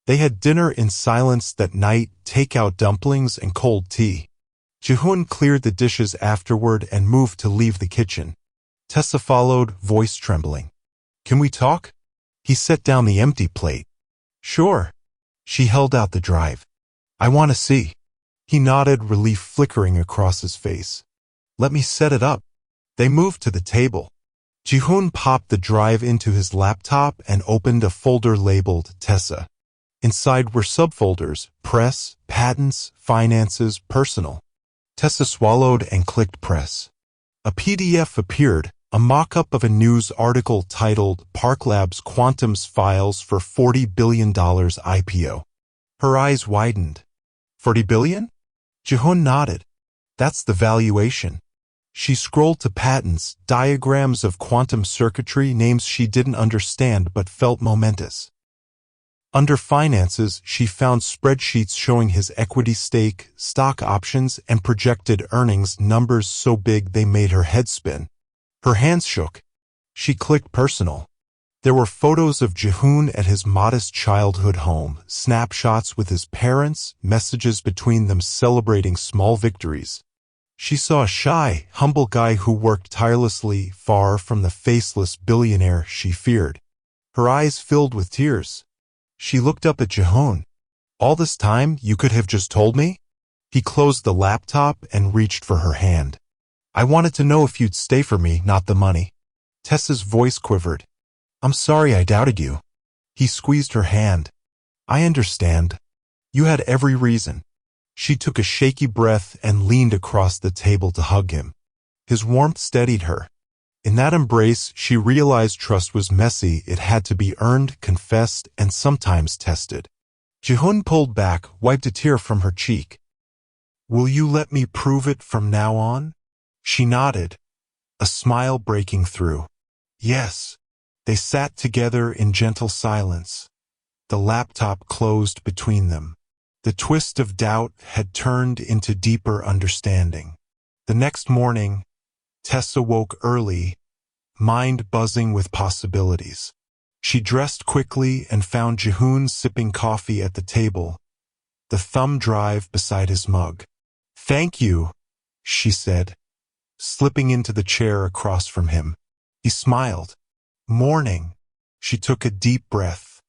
They had dinner in silence that night, takeout dumplings and cold tea. Jihoon cleared the dishes afterward and moved to leave the kitchen. Tessa followed, voice trembling. Can we talk? He set down the empty plate. Sure. She held out the drive. I want to see. He nodded, relief flickering across his face. Let me set it up. They moved to the table. Jihoon popped the drive into his laptop and opened a folder labeled Tessa. Inside were subfolders: press, patents, finances, personal. Tessa swallowed and clicked press. A PDF appeared, a mock-up of a news article titled Park Labs Quantum's Files for $40 billion IPO. Her eyes widened. 40 billion? Jihoon nodded. That's the valuation. She scrolled to patents, diagrams of quantum circuitry, names she didn't understand but felt momentous. Under finances, she found spreadsheets showing his equity stake, stock options, and projected earnings, numbers so big they made her head spin. Her hands shook. She clicked personal. There were photos of Jihoon at his modest childhood home, snapshots with his parents, messages between them celebrating small victories. She saw a shy, humble guy who worked tirelessly, far from the faceless billionaire she feared. Her eyes filled with tears. She looked up at Jihoon. All this time, you could have just told me? He closed the laptop and reached for her hand. I wanted to know if you'd stay for me, not the money. Tessa's voice quivered. I'm sorry I doubted you. He squeezed her hand. I understand. You had every reason. She took a shaky breath and leaned across the table to hug him. His warmth steadied her. In that embrace, she realized trust was messy. It had to be earned, confessed, and sometimes tested. Jihoon pulled back, wiped a tear from her cheek. Will you let me prove it from now on? She nodded, a smile breaking through. Yes. They sat together in gentle silence. The laptop closed between them. The twist of doubt had turned into deeper understanding. The next morning, Tessa woke early, mind buzzing with possibilities. She dressed quickly and found Jihoon sipping coffee at the table, the thumb drive beside his mug. Thank you, she said, slipping into the chair across from him. He smiled. Morning. She took a deep breath.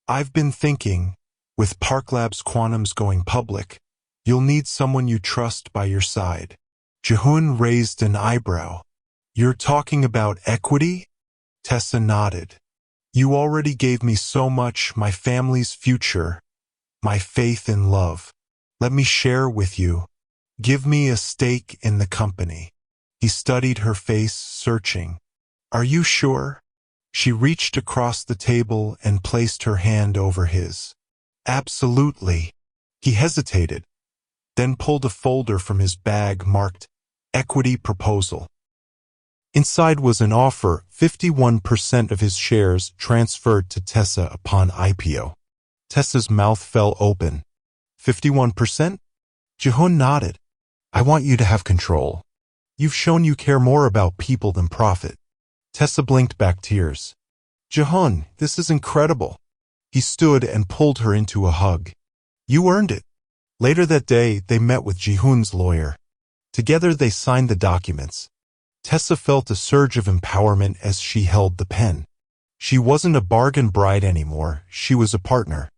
I've been thinking, with Park Labs Quantum's going public, you'll need someone you trust by your side. Jihoon raised an eyebrow. You're talking about equity? Tessa nodded. You already gave me so much, my family's future, my faith in love. Let me share with you. Give me a stake in the company. He studied her face, searching. Are you sure? She reached across the table and placed her hand over his. Absolutely. He hesitated, then pulled a folder from his bag marked Equity Proposal. Inside was an offer, 51% of his shares transferred to Tessa upon IPO. Tessa's mouth fell open. 51%? Jihoon nodded. I want you to have control. You've shown you care more about people than profit. Tessa blinked back tears. Jihoon, this is incredible. He stood and pulled her into a hug. You earned it. Later that day, they met with Jihoon's lawyer. Together they signed the documents. Tessa felt a surge of empowerment as she held the pen. She wasn't a bargain bride anymore, she was a partner.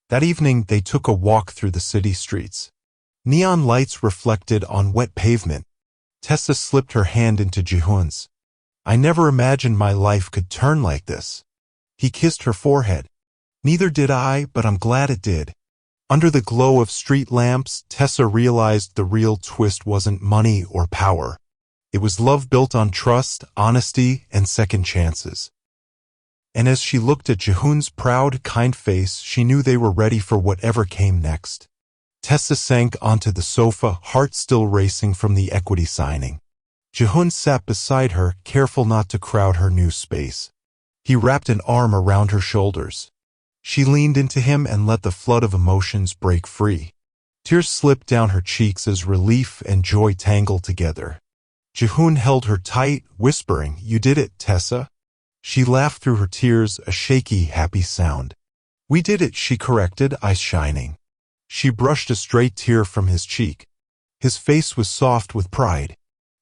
That evening they took a walk through the city streets. Neon lights reflected on wet pavement. Tessa slipped her hand into Jihoon's. I never imagined my life could turn like this. He kissed her forehead. Neither did I, but I'm glad it did. Under the glow of street lamps, Tessa realized the real twist wasn't money or power. It was love built on trust, honesty, and second chances. and as she looked at Jehoon's proud, kind face, she knew they were ready for whatever came next. Tessa sank onto the sofa, heart still racing from the equity signing. Jehoon sat beside her, careful not to crowd her new space. He wrapped an arm around her shoulders. She leaned into him and let the flood of emotions break free. Tears slipped down her cheeks as relief and joy tangled together. Jehoon held her tight, whispering, "You did it, Tessa." She laughed through her tears, a shaky, happy sound. "We did it," she corrected, eyes shining. She brushed a stray tear from his cheek. His face was soft with pride.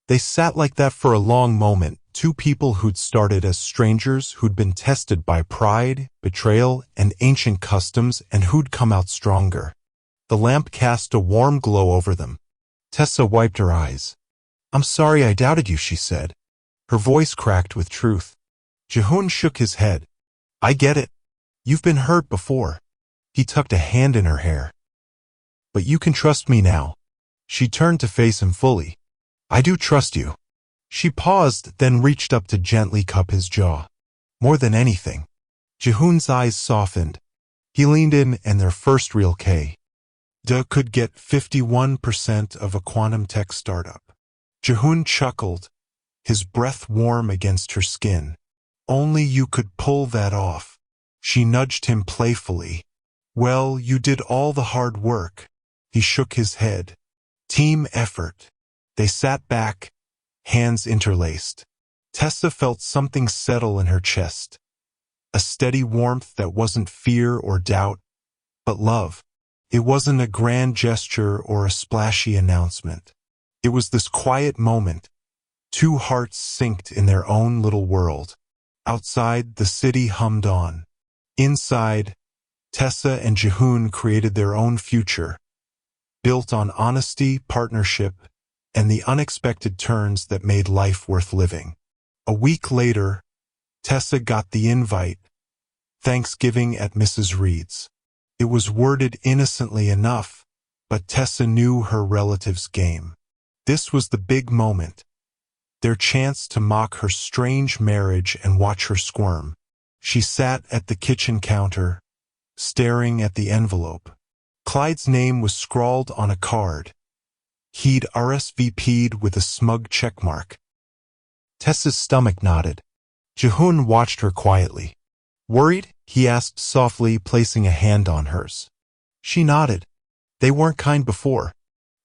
They sat like that for a long moment, two people who'd started as strangers, who'd been tested by pride, betrayal, and ancient customs, and who'd come out stronger. The lamp cast a warm glow over them. Tessa wiped her eyes. "I'm sorry I doubted you," she said. Her voice cracked with truth. Jehoon shook his head. "I get it. You've been hurt before." He tucked a hand in her hair. "But you can trust me now." She turned to face him fully. "I do trust you." She paused, then reached up to gently cup his jaw. More than anything. Jehoon's eyes softened. He leaned in, and their first real could get 51% of a quantum tech startup. Jehoon chuckled, his breath warm against her skin. "Only you could pull that off." She nudged him playfully. "Well, you did all the hard work." He shook his head. "Team effort." They sat back, hands interlaced. Tessa felt something settle in her chest. A steady warmth that wasn't fear or doubt, but love. It wasn't a grand gesture or a splashy announcement. It was this quiet moment. Two hearts synced in their own little world. Outside, the city hummed on. Inside, Tessa and Jehoon created their own future, built on honesty, partnership, and the unexpected turns that made life worth living. A week later, Tessa got the invite. Thanksgiving at Mrs. Reed's. It was worded innocently enough, but Tessa knew her relative's game. This was the big moment. Their chance to mock her strange marriage and watch her squirm. She sat at the kitchen counter, staring at the envelope. Clyde's name was scrawled on a card. He'd RSVP'd with a smug checkmark. Tessa's stomach knotted. Jehoon watched her quietly. "Worried?" he asked softly, placing a hand on hers. She nodded. "They weren't kind before.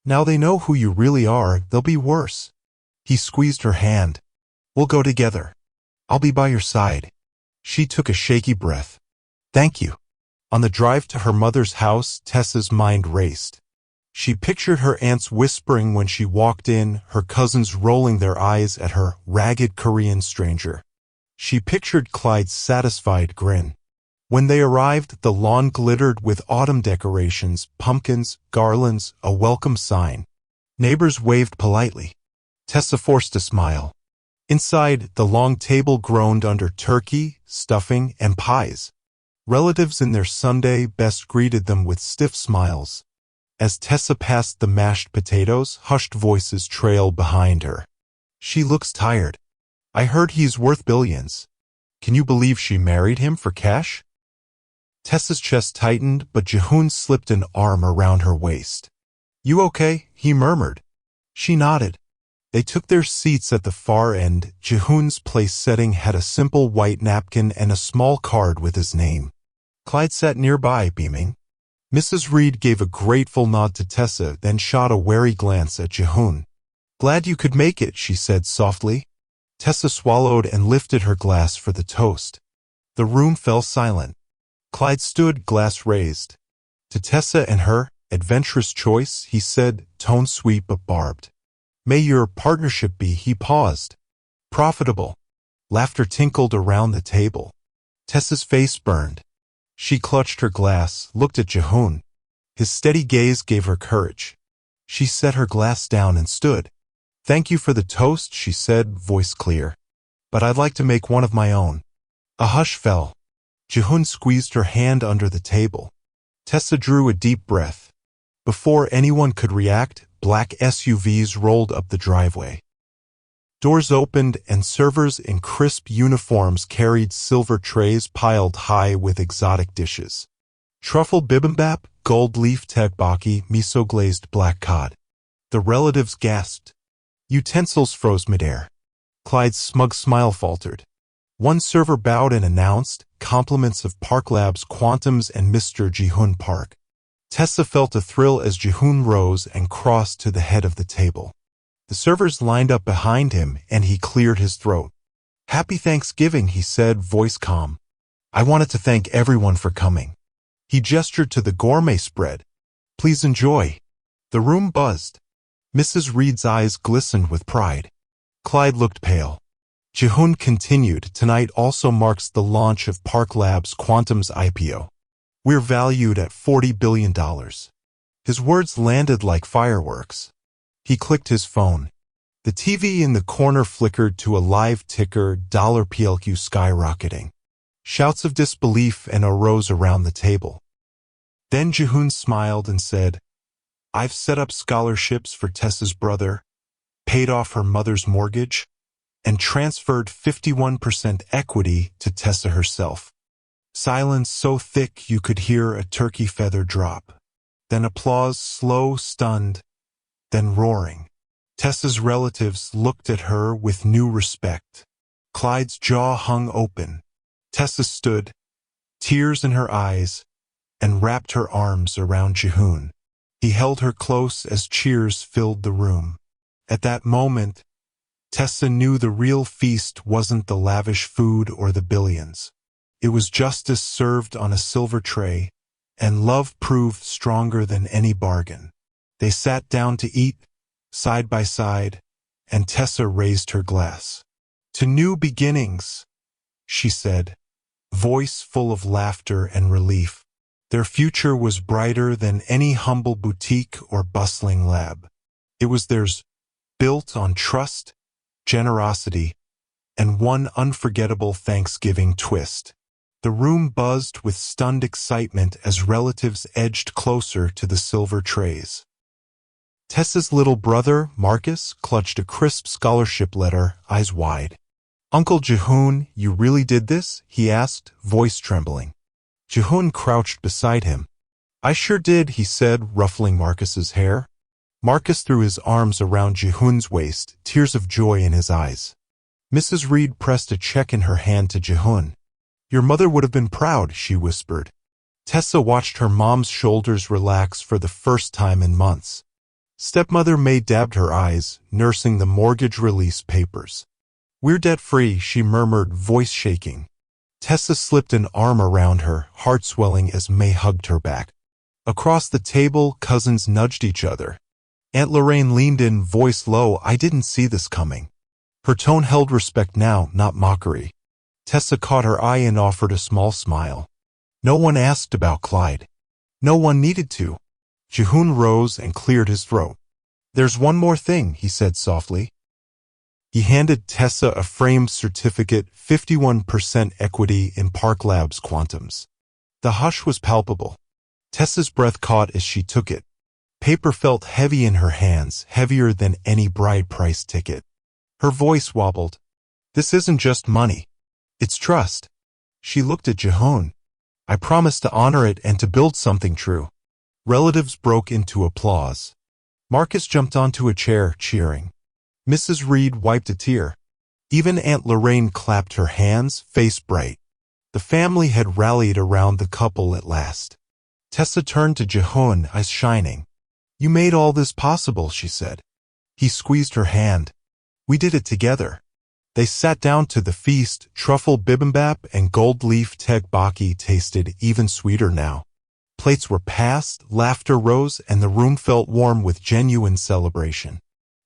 Now they know who you really are, they'll be worse." He squeezed her hand. "We'll go together. I'll be by your side." She took a shaky breath. "Thank you." On the drive to her mother's house, Tessa's mind raced. She pictured her aunts whispering when she walked in, her cousins rolling their eyes at her ragged Korean stranger. She pictured Clyde's satisfied grin. When they arrived, the lawn glittered with autumn decorations, pumpkins, garlands, a welcome sign. Neighbors waved politely. Tessa forced a smile. Inside, the long table groaned under turkey, stuffing, and pies. Relatives in their Sunday best greeted them with stiff smiles. As Tessa passed the mashed potatoes, hushed voices trailed behind her. "She looks tired. I heard he's worth billions." Can you believe she married him for cash? Tessa's chest tightened, but Jehoon slipped an arm around her waist. "You okay?" he murmured. She nodded. They took their seats at the far end. Jehoon's place setting had a simple white napkin and a small card with his name. Clyde sat nearby, beaming. Mrs. Reed gave a grateful nod to Tessa, then shot a wary glance at Jehoon. "Glad you could make it," she said softly. Tessa swallowed and lifted her glass for the toast. The room fell silent. Clyde stood, glass raised. To Tessa and her, adventurous choice, he said, tone sweet but barbed. "May your partnership be," he paused. "Profitable." Laughter tinkled around the table. Tessa's face burned. She clutched her glass, looked at Jehoon. His steady gaze gave her courage. She set her glass down and stood. "Thank you for the toast," she said, voice clear. "But I'd like to make one of my own." A hush fell. Jehoon squeezed her hand under the table. Tessa drew a deep breath. Before anyone could react, black SUVs rolled up the driveway. Doors opened and servers in crisp uniforms carried silver trays piled high with exotic dishes. Truffle bibimbap, gold leaf tegbaki, miso-glazed black cod. The relatives gasped. Utensils froze midair. Clyde's smug smile faltered. One server bowed and announced, compliments of Park Labs Quantums and Mr. Jihoon Park. Tessa felt a thrill as Jihoon rose and crossed to the head of the table. The servers lined up behind him, and he cleared his throat. Happy Thanksgiving, he said, voice calm. I wanted to thank everyone for coming. He gestured to the gourmet spread. Please enjoy. The room buzzed. Mrs. Reed's eyes glistened with pride. Clyde looked pale. Jihoon continued, tonight also marks the launch of Park Labs Quantum's IPO. We're valued at $40 billion. His words landed like fireworks. He clicked his phone. The TV in the corner flickered to a live ticker, $PLQ skyrocketing. Shouts of disbelief arose around the table. Then Jihoon smiled and said, I've set up scholarships for Tessa's brother, paid off her mother's mortgage, and transferred 51% equity to Tessa herself. Silence so thick you could hear a turkey feather drop. Then applause, slow, stunned, then roaring. Tessa's relatives looked at her with new respect. Clyde's jaw hung open. Tessa stood, tears in her eyes, and wrapped her arms around Jihoon. He held her close as cheers filled the room. At that moment, Tessa knew the real feast wasn't the lavish food or the billions. It was justice served on a silver tray, and love proved stronger than any bargain. They sat down to eat, side by side, and Tessa raised her glass. To new beginnings, she said, voice full of laughter and relief. Their future was brighter than any humble boutique or bustling lab. It was theirs, built on trust, generosity, and one unforgettable Thanksgiving twist. The room buzzed with stunned excitement as relatives edged closer to the silver trays. Tessa's little brother, Marcus, clutched a crisp scholarship letter, eyes wide. Uncle Jihoon, you really did this? He asked, voice trembling. Jihoon crouched beside him. I sure did, he said, ruffling Marcus's hair. Marcus threw his arms around Jihoon's waist, tears of joy in his eyes. Mrs. Reed pressed a check in her hand to Jihoon. Your mother would have been proud, she whispered. Tessa watched her mom's shoulders relax for the first time in months. Stepmother May dabbed her eyes, nursing the mortgage release papers. We're debt-free, she murmured, voice shaking. Tessa slipped an arm around her, heart swelling as May hugged her back. Across the table, cousins nudged each other. Aunt Lorraine leaned in, voice low, I didn't see this coming. Her tone held respect now, not mockery. Tessa caught her eye and offered a small smile. No one asked about Clyde. No one needed to. Jihoon rose and cleared his throat. There's one more thing, he said softly. He handed Tessa a framed certificate, 51% equity in Park Labs Quantums. The hush was palpable. Tessa's breath caught as she took it. Paper felt heavy in her hands, heavier than any bride price ticket. Her voice wobbled. This isn't just money. It's trust. She looked at Jihoon. I promised to honor it and to build something true. Relatives broke into applause. Marcus jumped onto a chair, cheering. Mrs. Reed wiped a tear. Even Aunt Lorraine clapped her hands, face bright. The family had rallied around the couple at last. Tessa turned to Jihoon, eyes shining. You made all this possible, she said. He squeezed her hand. We did it together. They sat down to the feast. Truffle bibimbap and gold leaf tegbaki tasted even sweeter now. Plates were passed, laughter rose, and the room felt warm with genuine celebration.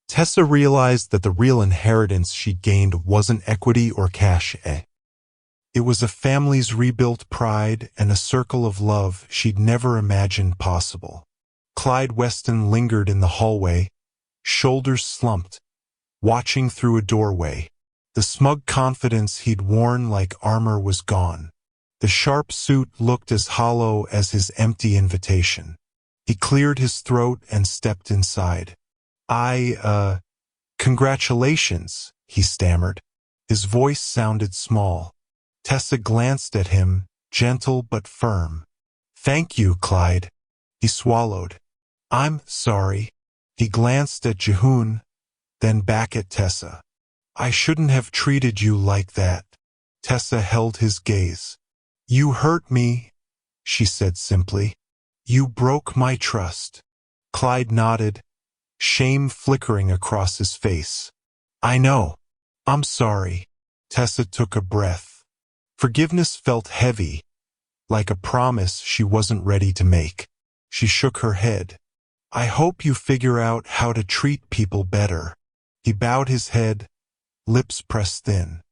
Tessa realized that the real inheritance she'd gained wasn't equity or cash. It was a family's rebuilt pride and a circle of love she'd never imagined possible. Clyde Weston lingered in the hallway, shoulders slumped, watching through a doorway. The smug confidence he'd worn like armor was gone. The sharp suit looked as hollow as his empty invitation. He cleared his throat and stepped inside. Congratulations, he stammered. His voice sounded small. Tessa glanced at him, gentle but firm. Thank you, Clyde. He swallowed. I'm sorry. He glanced at Jehoon, then back at Tessa. I shouldn't have treated you like that. Tessa held his gaze. You hurt me, she said simply. You broke my trust. Clyde nodded, shame flickering across his face. I know. I'm sorry. Tessa took a breath. Forgiveness felt heavy, like a promise she wasn't ready to make. She shook her head. I hope you figure out how to treat people better. He bowed his head, lips pressed thin.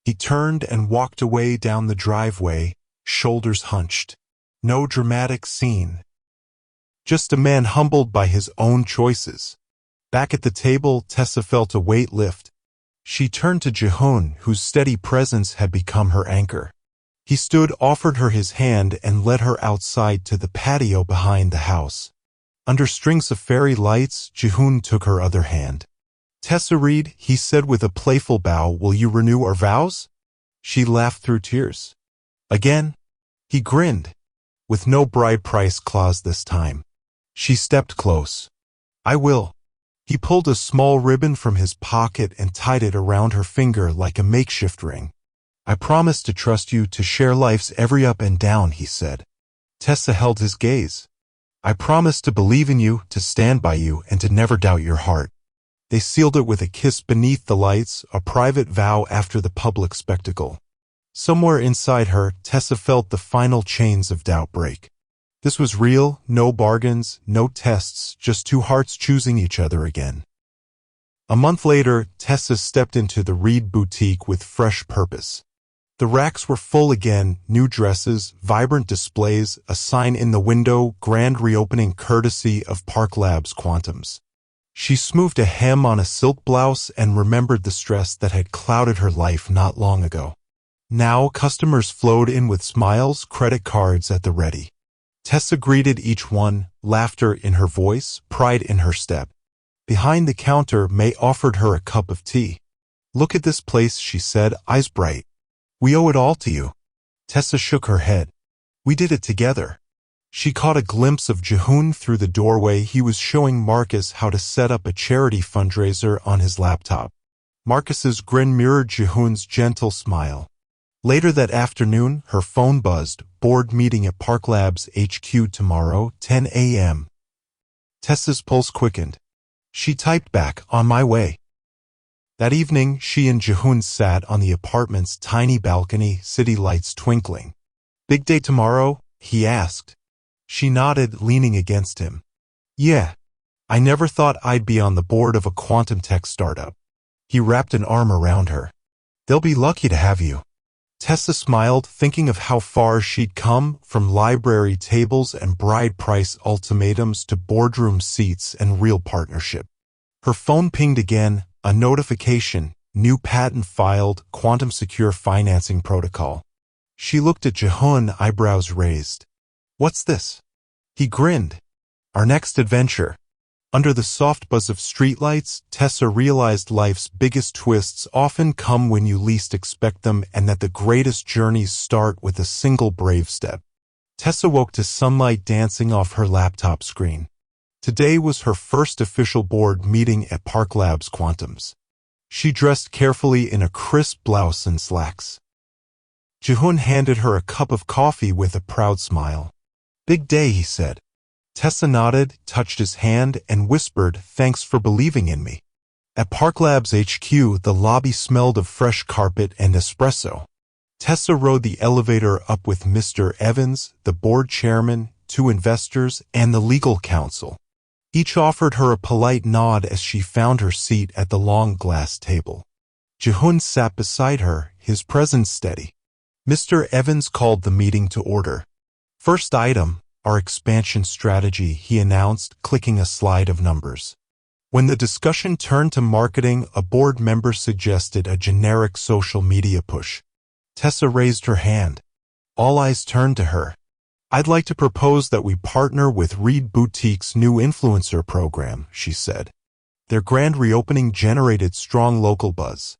He turned and walked away down the driveway, shoulders hunched. No dramatic scene. Just a man humbled by his own choices. Back at the table, Tessa felt a weight lift. She turned to Jehoon, whose steady presence had become her anchor. He stood, offered her his hand, and led her outside to the patio behind the house. Under strings of fairy lights, Jehoon took her other hand. Tessa Reed, he said with a playful bow, will you renew our vows? She laughed through tears. Again? He grinned, with no bride price clause this time. She stepped close. I will. He pulled a small ribbon from his pocket and tied it around her finger like a makeshift ring. I promise to trust you to share life's every up and down, he said. Tessa held his gaze. I promise to believe in you, to stand by you, and to never doubt your heart. They sealed it with a kiss beneath the lights, a private vow after the public spectacle. Somewhere inside her, Tessa felt the final chains of doubt break. This was real, no bargains, no tests, just two hearts choosing each other again. A month later, Tessa stepped into the Reed boutique with fresh purpose. The racks were full again, new dresses, vibrant displays, a sign in the window, grand reopening courtesy of Park Labs Quantums. She smoothed a hem on a silk blouse and remembered the stress that had clouded her life not long ago. Now customers flowed in with smiles, credit cards at the ready. Tessa greeted each one, laughter in her voice, pride in her step. Behind the counter, May offered her a cup of tea. Look at this place, she said, eyes bright. We owe it all to you. Tessa shook her head. We did it together. She caught a glimpse of Jehoon through the doorway. He was showing Marcus how to set up a charity fundraiser on his laptop. Marcus's grin mirrored Jehoon's gentle smile. Later that afternoon, her phone buzzed, board meeting at Park Labs HQ tomorrow, 10 a.m. Tessa's pulse quickened. She typed back, on my way. That evening, she and Jehoon sat on the apartment's tiny balcony, city lights twinkling. Big day tomorrow? He asked. She nodded, leaning against him. Yeah. I never thought I'd be on the board of a quantum tech startup. He wrapped an arm around her. They'll be lucky to have you. Tessa smiled, thinking of how far she'd come, from library tables and bride price ultimatums to boardroom seats and real partnership. Her phone pinged again, a notification, new patent filed, quantum secure financing protocol. She looked at Jehoon, eyebrows raised. What's this? He grinned. Our next adventure. Under the soft buzz of streetlights, Tessa realized life's biggest twists often come when you least expect them, and that the greatest journeys start with a single brave step. Tessa woke to sunlight dancing off her laptop screen. Today was her first official board meeting at Park Labs Quantums. She dressed carefully in a crisp blouse and slacks. Jehoon handed her a cup of coffee with a proud smile. Big day, he said. Tessa nodded, touched his hand, and whispered, thanks for believing in me. At Park Labs HQ, the lobby smelled of fresh carpet and espresso. Tessa rode the elevator up with Mr. Evans, the board chairman, 2 investors, and the legal counsel. Each offered her a polite nod as she found her seat at the long glass table. Jehoon sat beside her, his presence steady. Mr. Evans called the meeting to order. First item, our expansion strategy, he announced, clicking a slide of numbers. When the discussion turned to marketing, a board member suggested a generic social media push. Tessa raised her hand. All eyes turned to her. I'd like to propose that we partner with Reed Boutique's new influencer program, she said. Their grand reopening generated strong local buzz.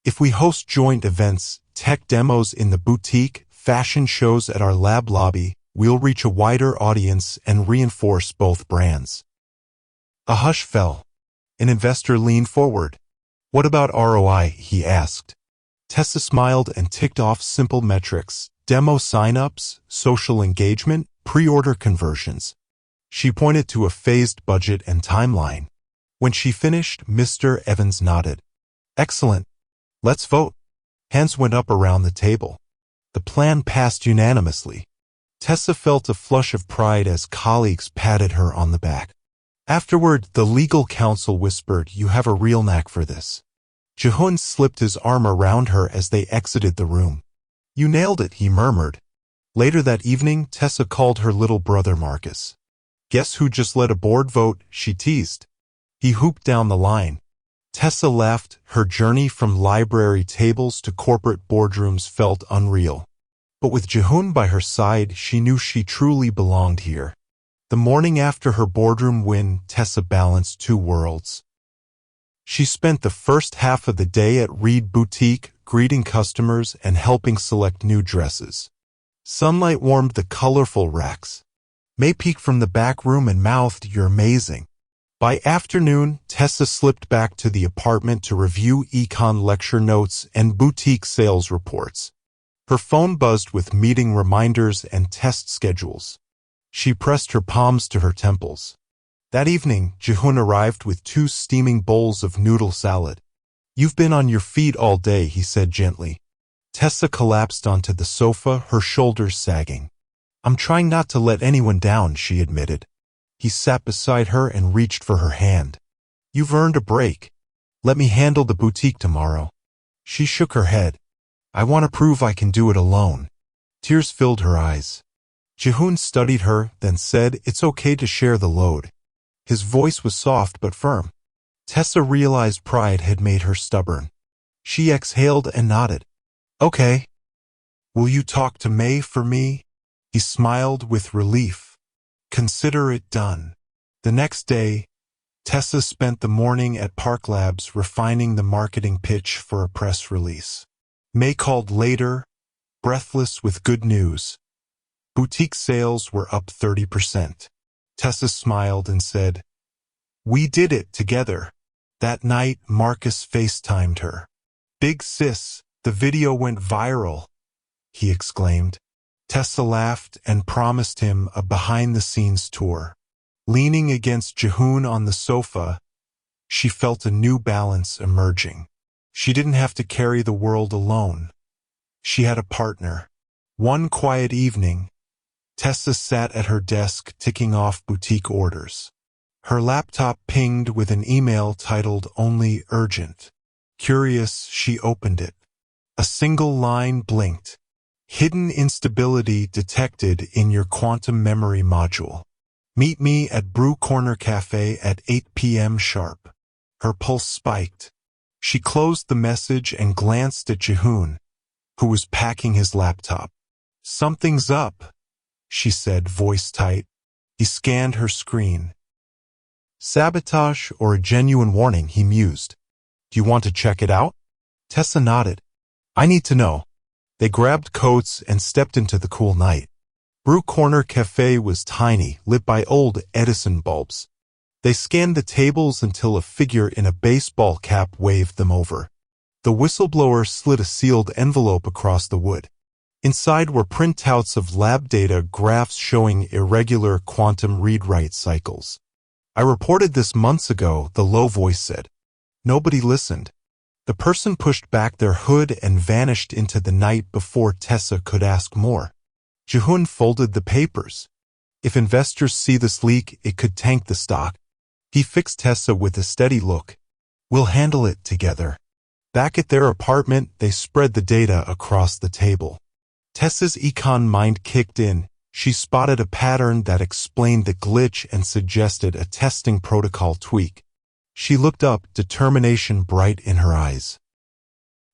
If we host joint events, tech demos in the boutique, fashion shows at our lab lobby, we'll reach a wider audience and reinforce both brands. A hush fell. An investor leaned forward. What about ROI? He asked. Tessa smiled and ticked off simple metrics: demo signups, social engagement, pre-order conversions. She pointed to a phased budget and timeline. When she finished, Mr. Evans nodded. Excellent. Let's vote. Hands went up around the table. The plan passed unanimously. Tessa felt a flush of pride as colleagues patted her on the back. Afterward, the legal counsel whispered, "You have a real knack for this." Jehun slipped his arm around her as they exited the room. "You nailed it," he murmured. Later that evening, Tessa called her little brother Marcus. "Guess who just led a board vote?" she teased. He whooped down the line. Tessa laughed. Her journey from library tables to corporate boardrooms felt unreal. But with Jehun by her side, she knew she truly belonged here. The morning after her boardroom win, Tessa balanced two worlds. She spent the first half of the day at Reed Boutique, greeting customers and helping select new dresses. Sunlight warmed the colorful racks. May peeked from the back room and mouthed, "You're amazing." By afternoon, Tessa slipped back to the apartment to review econ lecture notes and boutique sales reports. Her phone buzzed with meeting reminders and test schedules. She pressed her palms to her temples. That evening, Jehun arrived with 2 steaming bowls of noodle salad. "You've been on your feet all day," he said gently. Tessa collapsed onto the sofa, her shoulders sagging. "I'm trying not to let anyone down," she admitted. He sat beside her and reached for her hand. "You've earned a break. Let me handle the boutique tomorrow." She shook her head. "I want to prove I can do it alone." Tears filled her eyes. Jehun studied her, then said, "It's okay to share the load." His voice was soft but firm. Tessa realized pride had made her stubborn. She exhaled and nodded. "Okay. Will you talk to May for me?" He smiled with relief. "Consider it done." The next day, Tessa spent the morning at Park Labs refining the marketing pitch for a press release. May called later, breathless with good news. Boutique sales were up 30%. Tessa smiled and said, "We did it together." That night, Marcus FaceTimed her. "Big sis, the video went viral," he exclaimed. Tessa laughed and promised him a behind-the-scenes tour. Leaning against Jehun on the sofa, she felt a new balance emerging. She didn't have to carry the world alone. She had a partner. One quiet evening, Tessa sat at her desk ticking off boutique orders. Her laptop pinged with an email titled "Only Urgent." Curious, she opened it. A single line blinked. "Hidden instability detected in your quantum memory module. Meet me at Brew Corner Cafe at 8 p.m. sharp." Her pulse spiked. She closed the message and glanced at Jehun, who was packing his laptop. "Something's up," she said, voice tight. He scanned her screen. "Sabotage or a genuine warning?" he mused. "Do you want to check it out?" Tessa nodded. "I need to know." They grabbed coats and stepped into the cool night. Brew Corner Cafe was tiny, lit by old Edison bulbs. They scanned the tables until a figure in a baseball cap waved them over. The whistleblower slid a sealed envelope across the wood. Inside were printouts of lab data, graphs showing irregular quantum read-write cycles. "I reported this months ago," the low voice said. Nobody listened. The person pushed back their hood and vanished into the night before Tessa could ask more. Jehun folded the papers. "If investors see this leak, it could tank the stock." He fixed Tessa with a steady look. "We'll handle it together." Back at their apartment, they spread the data across the table. Tessa's econ mind kicked in. She spotted a pattern that explained the glitch and suggested a testing protocol tweak. She looked up, determination bright in her eyes.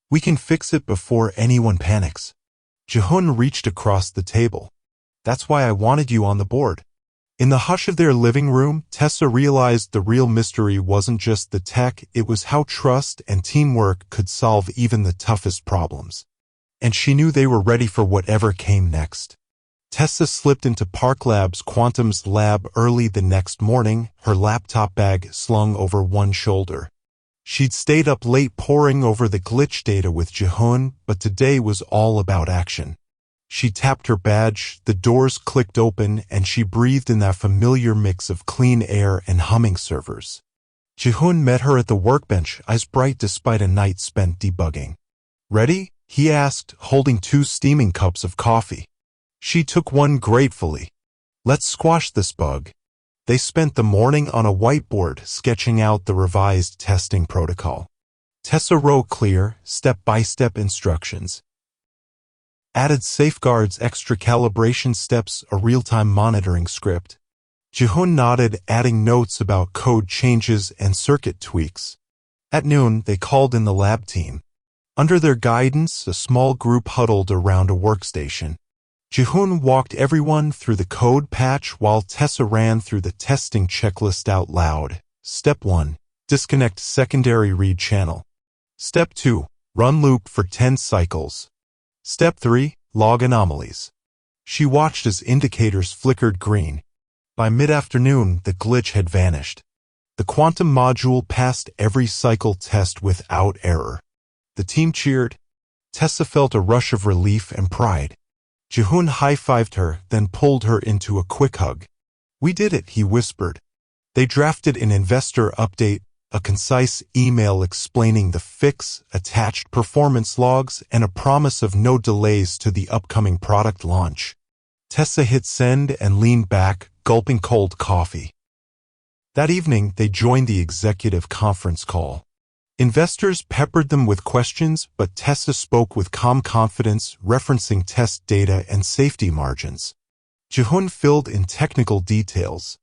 "We can fix it before anyone panics." Jehun reached across the table. "That's why I wanted you on the board." In the hush of their living room, Tessa realized the real mystery wasn't just the tech, it was how trust and teamwork could solve even the toughest problems. And she knew they were ready for whatever came next. Tessa slipped into Park Lab's Quantum's lab early the next morning, her laptop bag slung over one shoulder. She'd stayed up late poring over the glitch data with Jihun, but today was all about action. She tapped her badge, the doors clicked open, and she breathed in that familiar mix of clean air and humming servers. Jihun met her at the workbench, eyes bright despite a night spent debugging. "Ready?" he asked, holding 2 steaming cups of coffee. She took one gratefully. "Let's squash this bug." They spent the morning on a whiteboard sketching out the revised testing protocol. Tessa wrote clear, step-by-step instructions. Added safeguards, extra calibration steps, a real-time monitoring script. Jihun nodded, adding notes about code changes and circuit tweaks. At noon, they called in the lab team. Under their guidance, a small group huddled around a workstation. Jihun walked everyone through the code patch while Tessa ran through the testing checklist out loud. Step 1. Disconnect secondary read channel. Step 2. Run loop for 10 cycles. Step 3. Log anomalies. She watched as indicators flickered green. By mid-afternoon, the glitch had vanished. The quantum module passed every cycle test without error. The team cheered. Tessa felt a rush of relief and pride. Jihun high-fived her, then pulled her into a quick hug. "We did it," he whispered. They drafted an investor update, a concise email explaining the fix, attached performance logs, and a promise of no delays to the upcoming product launch. Tessa hit send and leaned back, gulping cold coffee. That evening, they joined the executive conference call. Investors peppered them with questions, but Tessa spoke with calm confidence, referencing test data and safety margins. Jihun filled in technical details.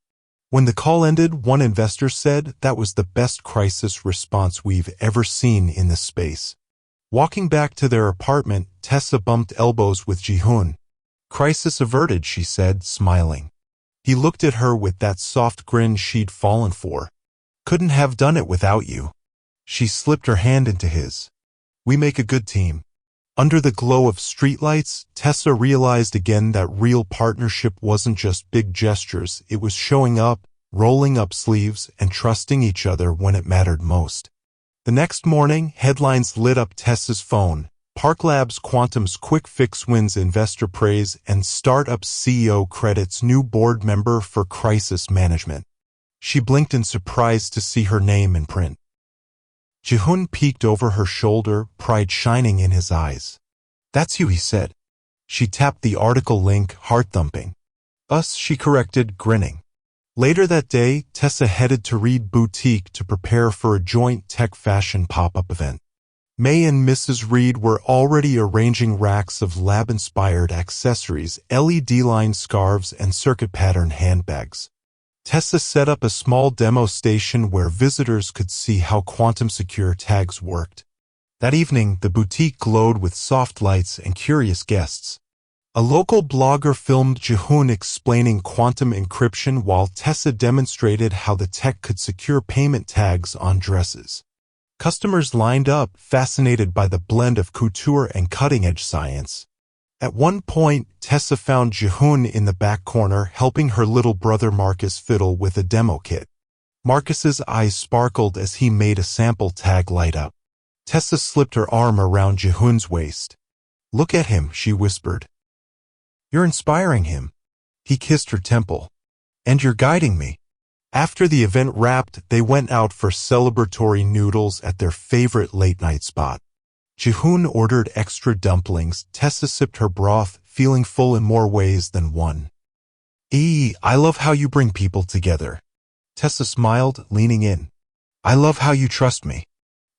When the call ended, one investor said that was the best crisis response we've ever seen in the space. Walking back to their apartment, Tessa bumped elbows with Jihun. "Crisis averted," she said, smiling. He looked at her with that soft grin she'd fallen for. "Couldn't have done it without you." She slipped her hand into his. "We make a good team." Under the glow of streetlights, Tessa realized again that real partnership wasn't just big gestures, it was showing up, rolling up sleeves, and trusting each other when it mattered most. The next morning, headlines lit up Tessa's phone. Park Labs Quantum's quick fix wins investor praise, and startup CEO credits new board member for crisis management. She blinked in surprise to see her name in print. Jihun peeked over her shoulder, pride shining in his eyes. "That's you," he said. She tapped the article link, heart thumping. "Us," she corrected, grinning. Later that day, Tessa headed to Reed Boutique to prepare for a joint tech fashion pop-up event. May and Mrs. Reed were already arranging racks of lab-inspired accessories, LED-lined scarves, and circuit-pattern handbags. Tessa set up a small demo station where visitors could see how quantum-secure tags worked. That evening, the boutique glowed with soft lights and curious guests. A local blogger filmed Jihun explaining quantum encryption while Tessa demonstrated how the tech could secure payment tags on dresses. Customers lined up, fascinated by the blend of couture and cutting-edge science. At one point, Tessa found Jihun in the back corner helping her little brother Marcus fiddle with a demo kit. Marcus's eyes sparkled as he made a sample tag light up. Tessa slipped her arm around Jihun's waist. "Look at him," she whispered. "You're inspiring him." He kissed her temple. "And you're guiding me." After the event wrapped, they went out for celebratory noodles at their favorite late-night spot. Jihun ordered extra dumplings. Tessa sipped her broth, feeling full in more ways than one. I love how you bring people together." Tessa smiled, leaning in. "I love how you trust me."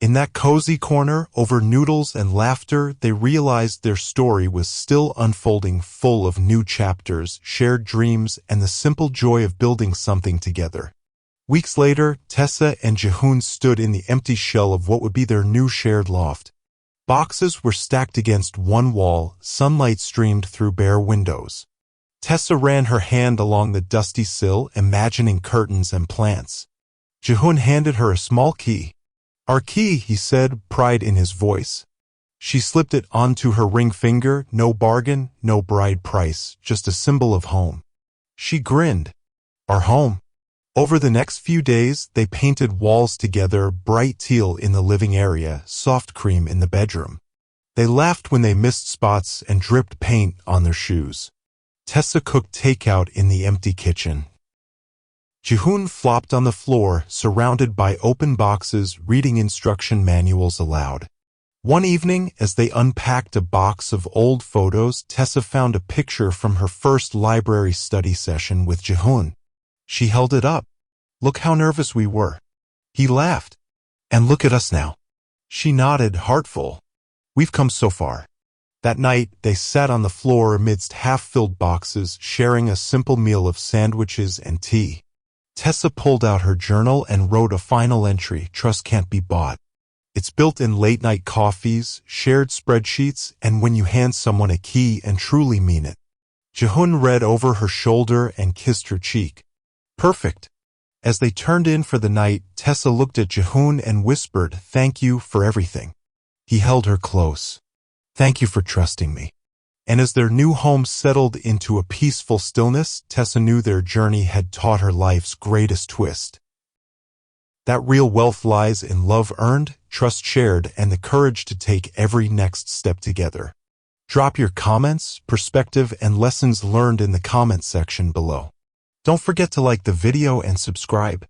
In that cozy corner, over noodles and laughter, they realized their story was still unfolding, full of new chapters, shared dreams, and the simple joy of building something together. Weeks later, Tessa and Jihun stood in the empty shell of what would be their new shared loft. Boxes were stacked against one wall, sunlight streamed through bare windows. Tessa ran her hand along the dusty sill, imagining curtains and plants. Jehun handed her a small key. "Our key," he said, pride in his voice. She slipped it onto her ring finger, no bargain, no bride price, just a symbol of home. She grinned. Our home. Over the next few days, they painted walls together, bright teal in the living area, soft cream in the bedroom. They laughed when they missed spots and dripped paint on their shoes. Tessa cooked takeout in the empty kitchen. Jehun flopped on the floor, surrounded by open boxes, reading instruction manuals aloud. One evening, as they unpacked a box of old photos, Tessa found a picture from her first library study session with Jehun. She held it up. "Look how nervous we were." He laughed. "And look at us now." She nodded, heartful. "We've come so far." That night, they sat on the floor amidst half-filled boxes, sharing a simple meal of sandwiches and tea. Tessa pulled out her journal and wrote a final entry: "Trust can't be bought. It's built in late-night coffees, shared spreadsheets, and when you hand someone a key and truly mean it." Jehun read over her shoulder and kissed her cheek. "Perfect." As they turned in for the night, Tessa looked at Jehun and whispered, "Thank you for everything." He held her close. "Thank you for trusting me." And as their new home settled into a peaceful stillness, Tessa knew their journey had taught her life's greatest twist. That real wealth lies in love earned, trust shared, and the courage to take every next step together. Drop your comments, perspective, and lessons learned in the comment section below. Don't forget to like the video and subscribe.